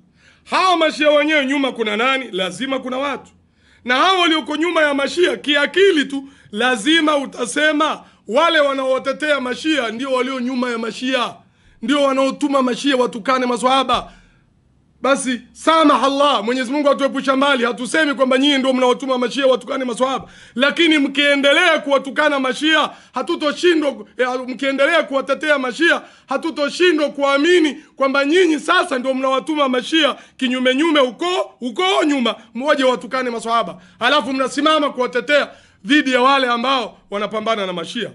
hawa mashia wenyewe nyuma kuna nani? Lazima kuna watu. Na hawa walioko nyuma ya mashia kiakili tu lazima utasema wale wanaotetea mashia ndio walio nyuma ya mashia, ndio wanaotuma mashia watukane maswahaba. Basi samaha Allah, Mwenyezi Mungu atuepusha mbali. Hatusemi kwamba nyinyi ndio mnaotuma mashia watukane maswahaba, lakini mkiendelea kuwatukana mashia hatutoshindwa, mkiendelea kuwatetea mashia hatutoshindwa kuamini kwamba nyinyi sasa ndio mnawatuma mashia kinyume nyume uko nyuma mmoja watukane maswahaba, halafu mnasimama kuwatetea dhidi ya wale ambao wanapambana na mashia.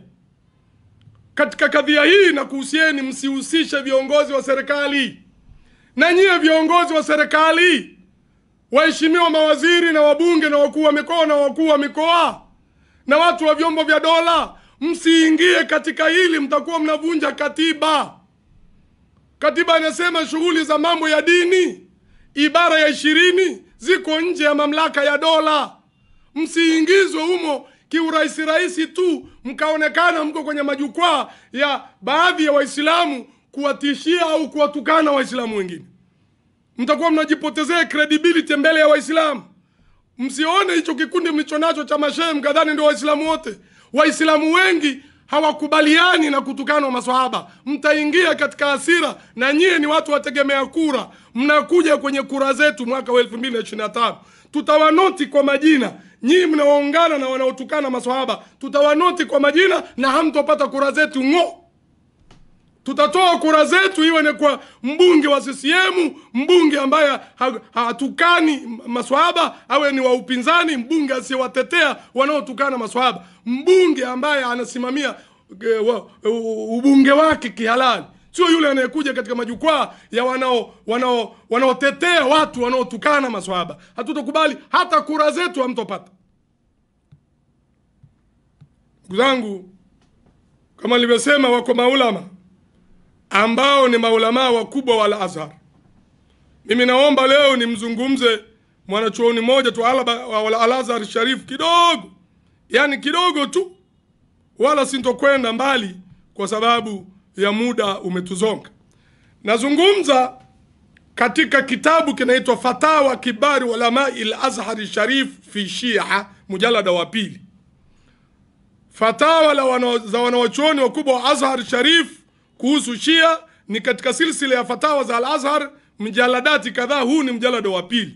Katika kadhia hii na kuhusieni, msihusishe viongozi wa serikali. Na nyie viongozi wa serikali, waheshimiwa mawaziri na wabunge na wakuu wa mikoa na wakuu wa mikoa na watu wa vyombo vya dola, msiingie katika hili, mtakuwa mnavunja katiba. Katiba inasema shughuli za mambo ya dini, ibara ya 20 ziko nje ya mamlaka ya dola. Msiingizwe humo kiurahisi tu, mkaonekana mko kwenye majukwaa ya baadhi ya Waislamu kuwatishia au kuwatukana Waislamu wengine. Mtakuwa mnajipotezea credibility mbele ya Waislamu. Msione hicho kikundi mlichonacho cha mashehe mkadhani ndio Waislamu wote. Waislamu wengi hawakubaliani na kutukana maswahaba, mtaingia katika hasira, na nyie ni watu wategemea kura. Mnakuja kwenye kura zetu mwaka wa 2025, tutawanoti kwa majina. Nyinyi mnaoungana na wanaotukana maswahaba, tutawanoti kwa majina na hamtopata kura zetu ngo. Tutatoa kura zetu iwe ni kwa mbunge wa CCM, mbunge ambaye hatukani maswahaba, awe ni wa upinzani, mbunge asiyewatetea wanaotukana maswahaba, mbunge ambaye anasimamia ubunge wake kihalali, sio yule anayekuja katika majukwaa ya wanaotetea watu wanaotukana maswahaba. Hatutakubali, hata kura zetu hamtopata. Ndugu zangu, kama nilivyosema, wako maulama ambao ni maulama wakubwa wa Al-Azhar. Mimi naomba leo nimzungumze mwanachuoni mmoja tu wa Al-Azhar Sharif kidogo, yani kidogo tu, wala sintokwenda mbali kwa sababu ya muda umetuzonga. Nazungumza katika kitabu kinaitwa Fatawa Kibari Ulama Al-Azhar Sharif fi Shia, mjalada wa 2. Fatawa za wanachuoni wakubwa wa Azhar Sharif kuhusu Shia ni katika silsila ya fatawa za Al-Azhar, mjaladati kadhaa. Huu ni mjalada wa 2.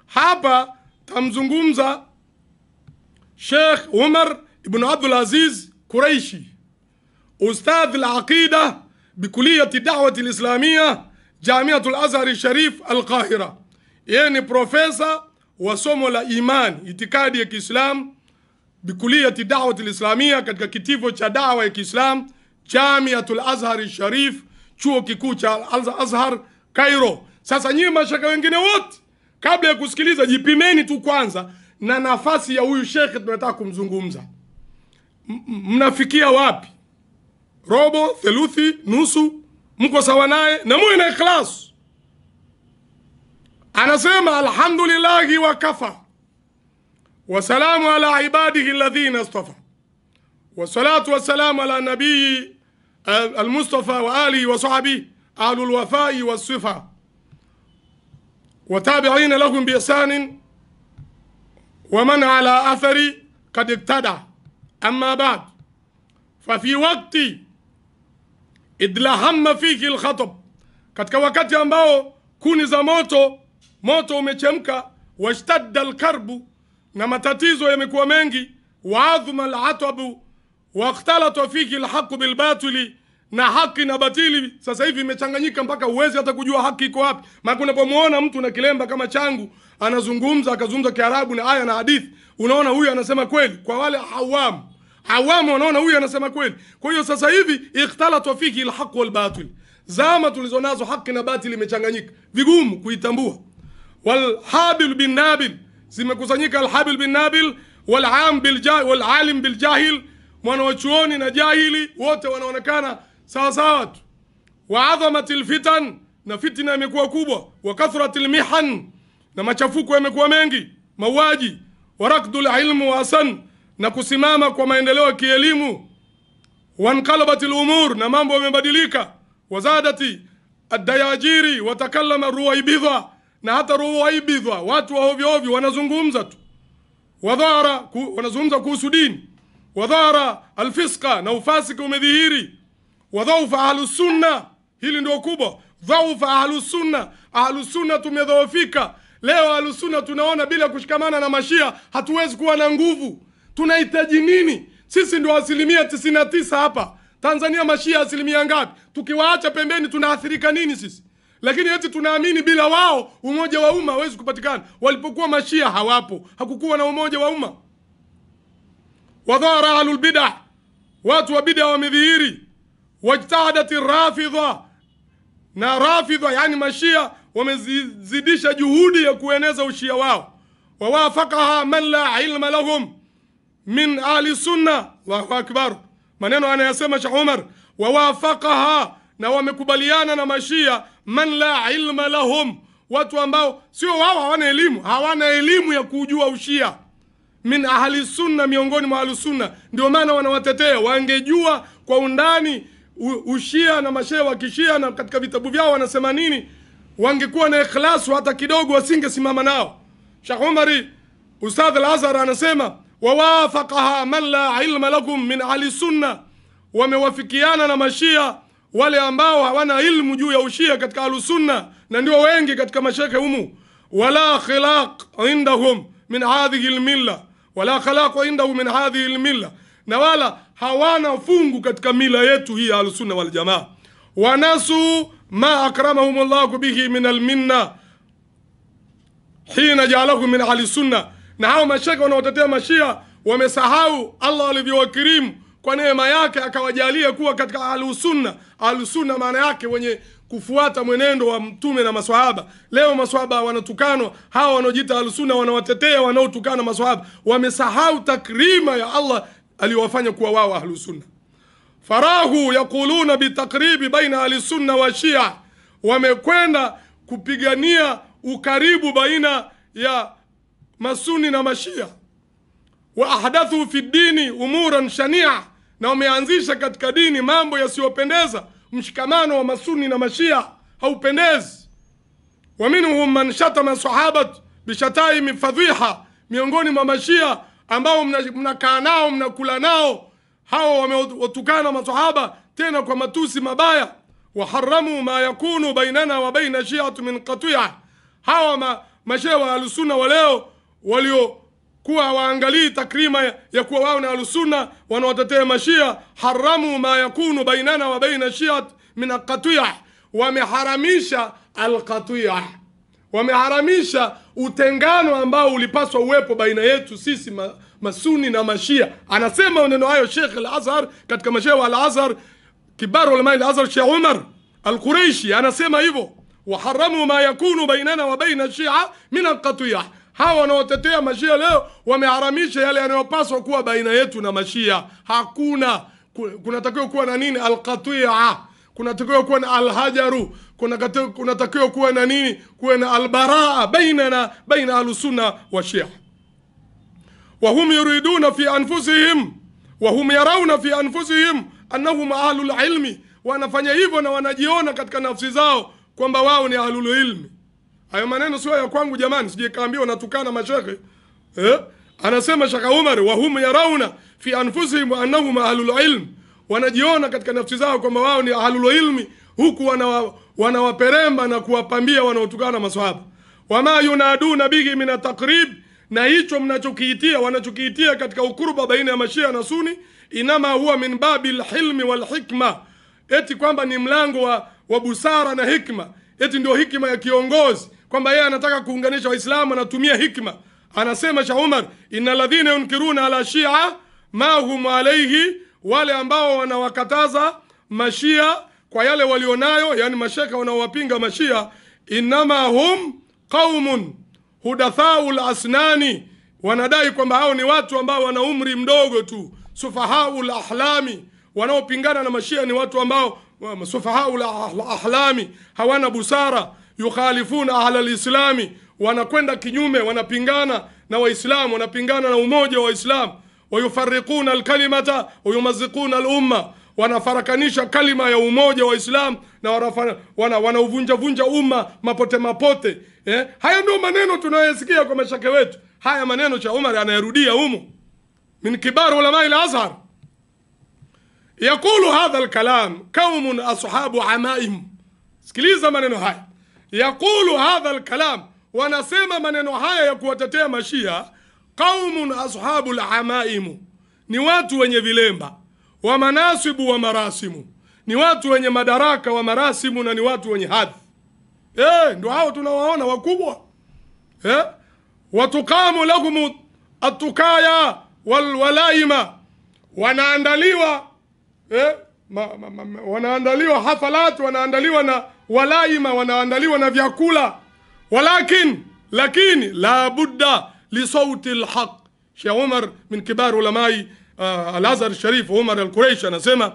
Hapa tamzungumza Sheikh Umar ibn Abdul Aziz Quraishi, ustadh al-aqida bikuliyati da'wati al-islamiyya Jamiatul Azhar Sharif Al-Qahira. Yeye ni profesa wa somo la iman, itikadi ya Kiislamu, bikuliyati da'wati al-islamiyya, katika kitivo cha dawa ya Kiislamu Jamiatul Azhar Sharif, chuo kikuu cha Azhar Cairo. Sasa nyinyi mashaka wengine wote, kabla ya kusikiliza, jipimeni tu kwanza na nafasi ya huyu shekhi tunataka kumzungumza. Mnafikia wapi? Robo, theluthi, nusu? Mko sawa naye? Na muwe na ikhlas. Anasema alhamdulillahi wa kafa wa salamu ala ibadihi alladhina istafa والصلاة والسلام على النبي المصطفى وآله وصحبه أهل الوفاء والصفة وتابعين لهم بإحسان ومن على أثر قد اقتدى. أما بعد، ففي وقت idlahama fihi alkhatab, katika wakati ambao kuni za moto umechemka, washtadda alkarbu, na matatizo yamekuwa mengi, waadhuma alatabu, wakhtalata fihi alhaq bilbatili, na haki na batili sasa hivi imechanganyika mpaka uwezi hata kujua haki iko wapi. Maana unapomuona mtu na kilemba kama changu akazungumza Kiarabu na aya na hadithi, unaona huyu anasema kweli. Kwa wale awamu wanaona huyu anasema kweli. Kwa hiyo sasa hivi ikhtalata fihi alhaq walbatil, zama tulizonazo haki na batili imechanganyika, vigumu kuitambua. Wal habil bin nabil, zimekusanyika alhabil bin nabil, wal aam bil jahil, wal alim bil jahil, mwanachuoni na jahili wote wanaonekana sawa sawa tu. Wa adhamatil fitan, na fitna imekuwa kubwa. Wa kathratil mihan, na machafuko yamekuwa mengi, mauaji. Wa rakdul ilmu wasan, na kusimama kwa maendeleo ya kielimu. Wanqalabatil umur, na mambo yamebadilika. Wazadati ad-dayajiri watakallama ruwaibidha, na hata ruwaibidha watu wa ovyo ovyo wanazungumza tu. Wadhara wanazungumza kuhusu dini. Wadhara alfiska, na ufasiki umedhihiri. Wadhaufa ahlus sunna, hili ndio kubwa. Dhaufa ahlus sunna, ahlus sunna tumedhoofika. Leo ahlus sunna tunaona bila kushikamana na mashia hatuwezi kuwa na nguvu. Tunahitaji nini? Sisi ndio 99% hapa Tanzania. Mashia asilimia ngapi? Tukiwaacha pembeni tunaathirika nini sisi? Lakini eti tunaamini bila wao umoja wa umma hawezi kupatikana. Walipokuwa mashia hawapo, hakukuwa na umoja wa umma. Wadhara ahlul bid'ah, watu wa bid'ah wamedhihiri. Wajtahadati rafidha, na rafidha yani mashia wamezidisha juhudi ya kueneza ushia wao. Wawafaqaha man la ilma lahum min ahli sunna. Allahu akbar, maneno anayasema Sheikh Umar. Wawafaqaha, na wamekubaliana na mashia man la ilma lahum, watu ambao sio wao hawana elimu ya kujua ushia. Min ahli sunna, miongoni mwa ahli sunna, ndio maana wanawatetea. Wangejua kwa undani ushia na mashia wa kishia na katika vitabu vyao wanasema nini, wangekuwa na ikhlasu hata kidogo, wasingesimama nao. Sheikh Umari Ustadh al-Azhar anasema wawafaqaha man la ilma lakum min ahli sunna, wamewafikiana na mashia wale ambao hawana ilmu juu ya ushia katika Ahlusunna, na ndio wengi katika mashekhe humu. Wala khilaq indahum min hadhihi almilla, wala khalaq indahu min hadhihi almilla, na wala hawana fungu katika mila yetu hii ya Ahlusunna wal Jamaa. Wanasu ma akramahum Allah bihi min alminna hina ja'alahu min ahli sunna, na hao mashekhe wanaotetea mashia wamesahau Allah alivyowakirimu kwa neema yake akawajalia kuwa katika Ahlusunna. Ahlusunna maana yake wenye kufuata mwenendo wa mtume na maswahaba. Leo maswahaba wanatukanwa, hawa wanaojiita Ahlusunna wanawatetea wanaotukana maswahaba. Wamesahau takrima ya Allah aliyowafanya kuwa wao Ahlusunna. Farahu yakuluna bitakribi baina Ahlusunna wa Shia, wamekwenda kupigania ukaribu baina ya masuni na mashia. Wa ahdathu fi dini umuran shania, na wameanzisha katika dini mambo yasiyopendeza. Mshikamano wa masuni na mashia haupendezi. Wa minhum man shatama sahabat bishataimi fadhiha, miongoni mwa mashia ambao mnakaa nao mnakula nao, hao wamewatukana masahaba tena kwa matusi mabaya. Wa haramu ma yakunu bainana wa baina shi'atu min qati'a, hawa mashia wa Ahlusunna wa leo waliokuwa waangalii takrima ya kuwa wao na Ahlusunna wanawatetea mashia. Haramu ma yakunu bainana wa baina shi'at min alqati'a, wameharamisha alqati'a, wameharamisha utengano ambao ulipaswa uwepo baina yetu sisi masuni na mashia. Anasema maneno hayo Sheikh Al-Azhar katika mashia wa Al-Azhar, kibaru ulama Al-Azhar, Sheikh Umar Al-Quraishi anasema hivyo. Waharamu ma yakunu bainana wa baina shia min alqati'a, hawa wanaotetea mashia leo wameharamisha yale yanayopaswa kuwa baina yetu na mashia. Hakuna, kunatakiwa kuwa na nini? Alqati'a, kunatakiwa kuwa na alhajaru, kunatakiwa kuwa na nini? Kuwa na albaraa baina Ahlusunna wa Shia. Wahum yuriduna fi anfusihim, wahum yarawna fi anfusihim annahum ahlul ilmi, wanafanya hivyo na wanajiona katika nafsi zao kwamba wao ni ahlul ilmi. Hayo maneno sio ya kwangu jamani, sije kaambiwa natukana mashekhe. Anasema Sheikh Umar, wahum yarawna fi anfusihim annahum ahlul ilm, wanajiona katika nafsi zao kwamba wao ni ahlul ilmi, huku wanawaperemba na kuwapambia wanaotukana maswahaba. Wama yunaduna bihi min at-taqrib, na hicho mnachokiitia wanachokiitia katika ukuruba baina ya mashia na suni, inama huwa min babil hilmi wal hikma, eti kwamba ni mlango wa busara na hikma, eti ndio hikma ya kiongozi, kwamba yeye anataka kuunganisha Waislamu, anatumia hikma. Anasema Sheikh Umar, innal ladhina yunkiruna ala shia ma hum alayhi, wale ambao wanawakataza mashia kwa yale walionayo, yani mashaka wanaowapinga mashia, inama hum qaumun hudathaul asnani, wanadai kwamba hao ni watu ambao wana umri mdogo tu. Sufahaul ahlami, wanaopingana na mashia ni watu ambao sufahaul ahlami, hawana busara. Yukhalifuna ahla alislami, wanakwenda kinyume, wanapingana na Waislamu, wanapingana na umoja wa Waislamu. Wayufarriquna alkalimata wayumazziquna alumma, wanafarakanisha kalima ya umoja wa Islam na wanauvunja umma mapote. Hayo ndio maneno tunayosikia kwa mashaka wetu. Haya maneno cha Umar anayarudia humu min kibar ulama al-Azhar. Yakulu hadha al-kalam qaumun ashabu amaim, sikiliza maneno haya. Yakulu hadha al-kalam, wanasema maneno haya ya kuwatetea mashia, qaumun ashabu al-amaim, ni watu wenye vilemba, wa manasibu wa marasimu, ni watu wenye madaraka wa marasimu, na ni watu wenye hadhi. Ndio hao tunawaona wakubwa. Watukamu lahum atukaya walwalaima, wanaandaliwa wanaandaliwa hafalat, wanaandaliwa na walaima, wanaandaliwa na vyakula. Lakini la budda li sauti alhaq. Sheikh Umar min kibar ulamai Al-Azhar Sharif, Umar Al-Quraishi, anasema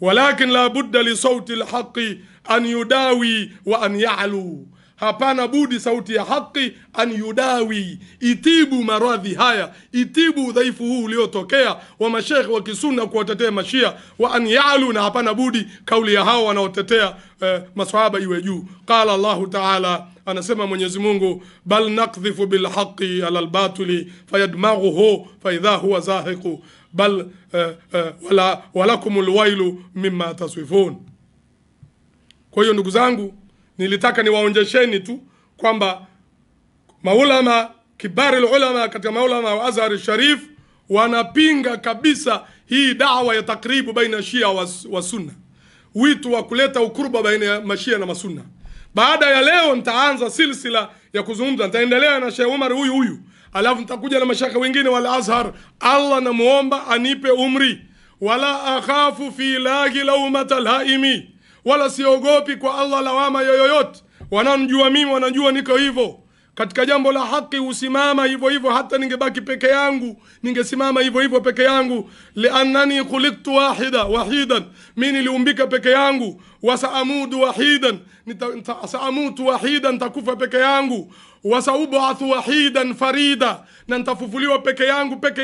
walakin la budda li sauti al-haqi an yudawi wa an ya'lu, hapana budi sauti ya haki an yudawi, itibu maradhi haya, itibu udhaifu huu uliotokea wa mashekhe wa kisunna kuwatetea mashia, wa an ya'lu, na hapana budi kauli ya hao wanaotetea maswahaba iwe juu. Qala Allahu ta'ala, anasema Mwenyezi Mungu, bal naqdhifu bil haqqi ala al batili fayadmaghuhu fa idha huwa zahiqu. bal walakumul wailu mimma tasifun. Kwa hiyo ndugu zangu, nilitaka niwaonjesheni tu kwamba maulama kibari ulama katika maulama wa Azhar Sharif wanapinga kabisa hii da'wa ya takribu baina Shia wa Sunna, wito wa kuleta ukurba baina ya mashia na masunna. Baada ya leo nitaanza silsila ya kuzungumza, nitaendelea na Sheikh Umar huyu, alafu nitakuja na mashaka wengine wal Azhar. Allah namuomba anipe umri, wala akhafu fi lahi lawmata laimi, wala siogopi kwa Allah lawama yoyote. Wananijua mimi, wanajua niko hivyo katika jambo la haki, usimama hivyo hivyo. Hata ningebaki peke yangu ningesimama hivyo hivyo peke yangu, liannani khuliqtu wahidan, mimi niliumbika peke yangu. Wasaamudu wahidan, saamutu wahidan, takufa peke yangu. Wasaubathu wahidan farida, na nitafufuliwa peke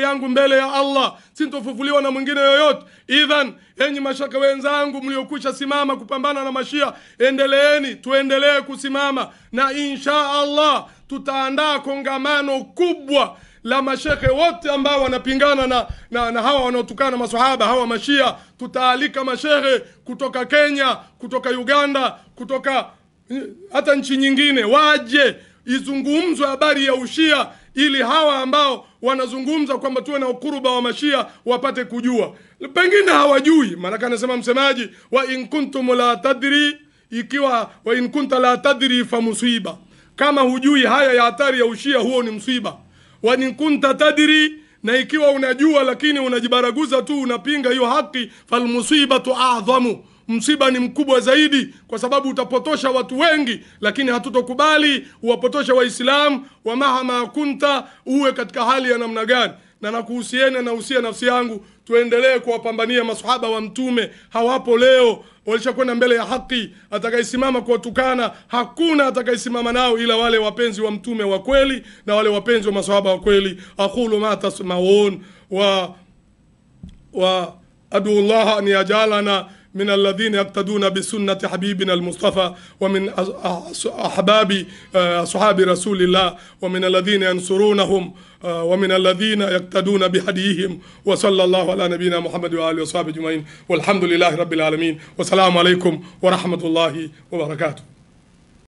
yangu mbele ya Allah, sintofufuliwa na mwingine yoyote. Idhan, enyi mashaka wenzangu mliokwisha simama kupambana na mashia, endeleeni, tuendelee kusimama, na insha Allah tutaandaa kongamano kubwa la mashekhe wote ambao wanapingana na hawa wanaotukana maswahaba hawa mashia. Tutaalika mashekhe kutoka Kenya, kutoka Uganda, kutoka hata nchi nyingine, waje izungumzwe habari ya ushia, ili hawa ambao wanazungumza kwamba tuwe na ukuruba wa mashia wapate kujua. Pengine hawajui, maana anasema msemaji, wa in kuntum la tadri, ikiwa wa in kunta la tadri fa musiba, kama hujui haya ya hatari ya ushia, huo ni msiba. Wa in kunta tadri, na ikiwa unajua lakini unajibaraguza tu, unapinga hiyo haki, fal musibatu a'dhamu, msiba ni mkubwa zaidi, kwa sababu utapotosha watu wengi. Lakini hatutokubali uwapotosha Waislamu wa mahama kunta, uwe katika hali ya namna gani. Na nakuhusieni na usia nafsi yangu, tuendelee kuwapambania maswahaba wa Mtume. Hawapo leo, walishakwenda mbele ya haki. Atakayesimama kuwatukana, hakuna atakayesimama nao ila wale wapenzi wa Mtume wa kweli na wale wapenzi wa maswahaba wa kweli. Aqulu ma tasma'un wa adu Allah an yajalana من الذين يقتدون بسنة حبيبنا المصطفى، ومن أحباب أصحاب رسول الله، ومن الذين ينصرونهم، ومن الذين يقتدون بهديهم. وصلى الله على نبينا محمد وآله وصحبه أجمعين، والحمد لله رب العالمين، والسلام عليكم ورحمة الله وبركاته.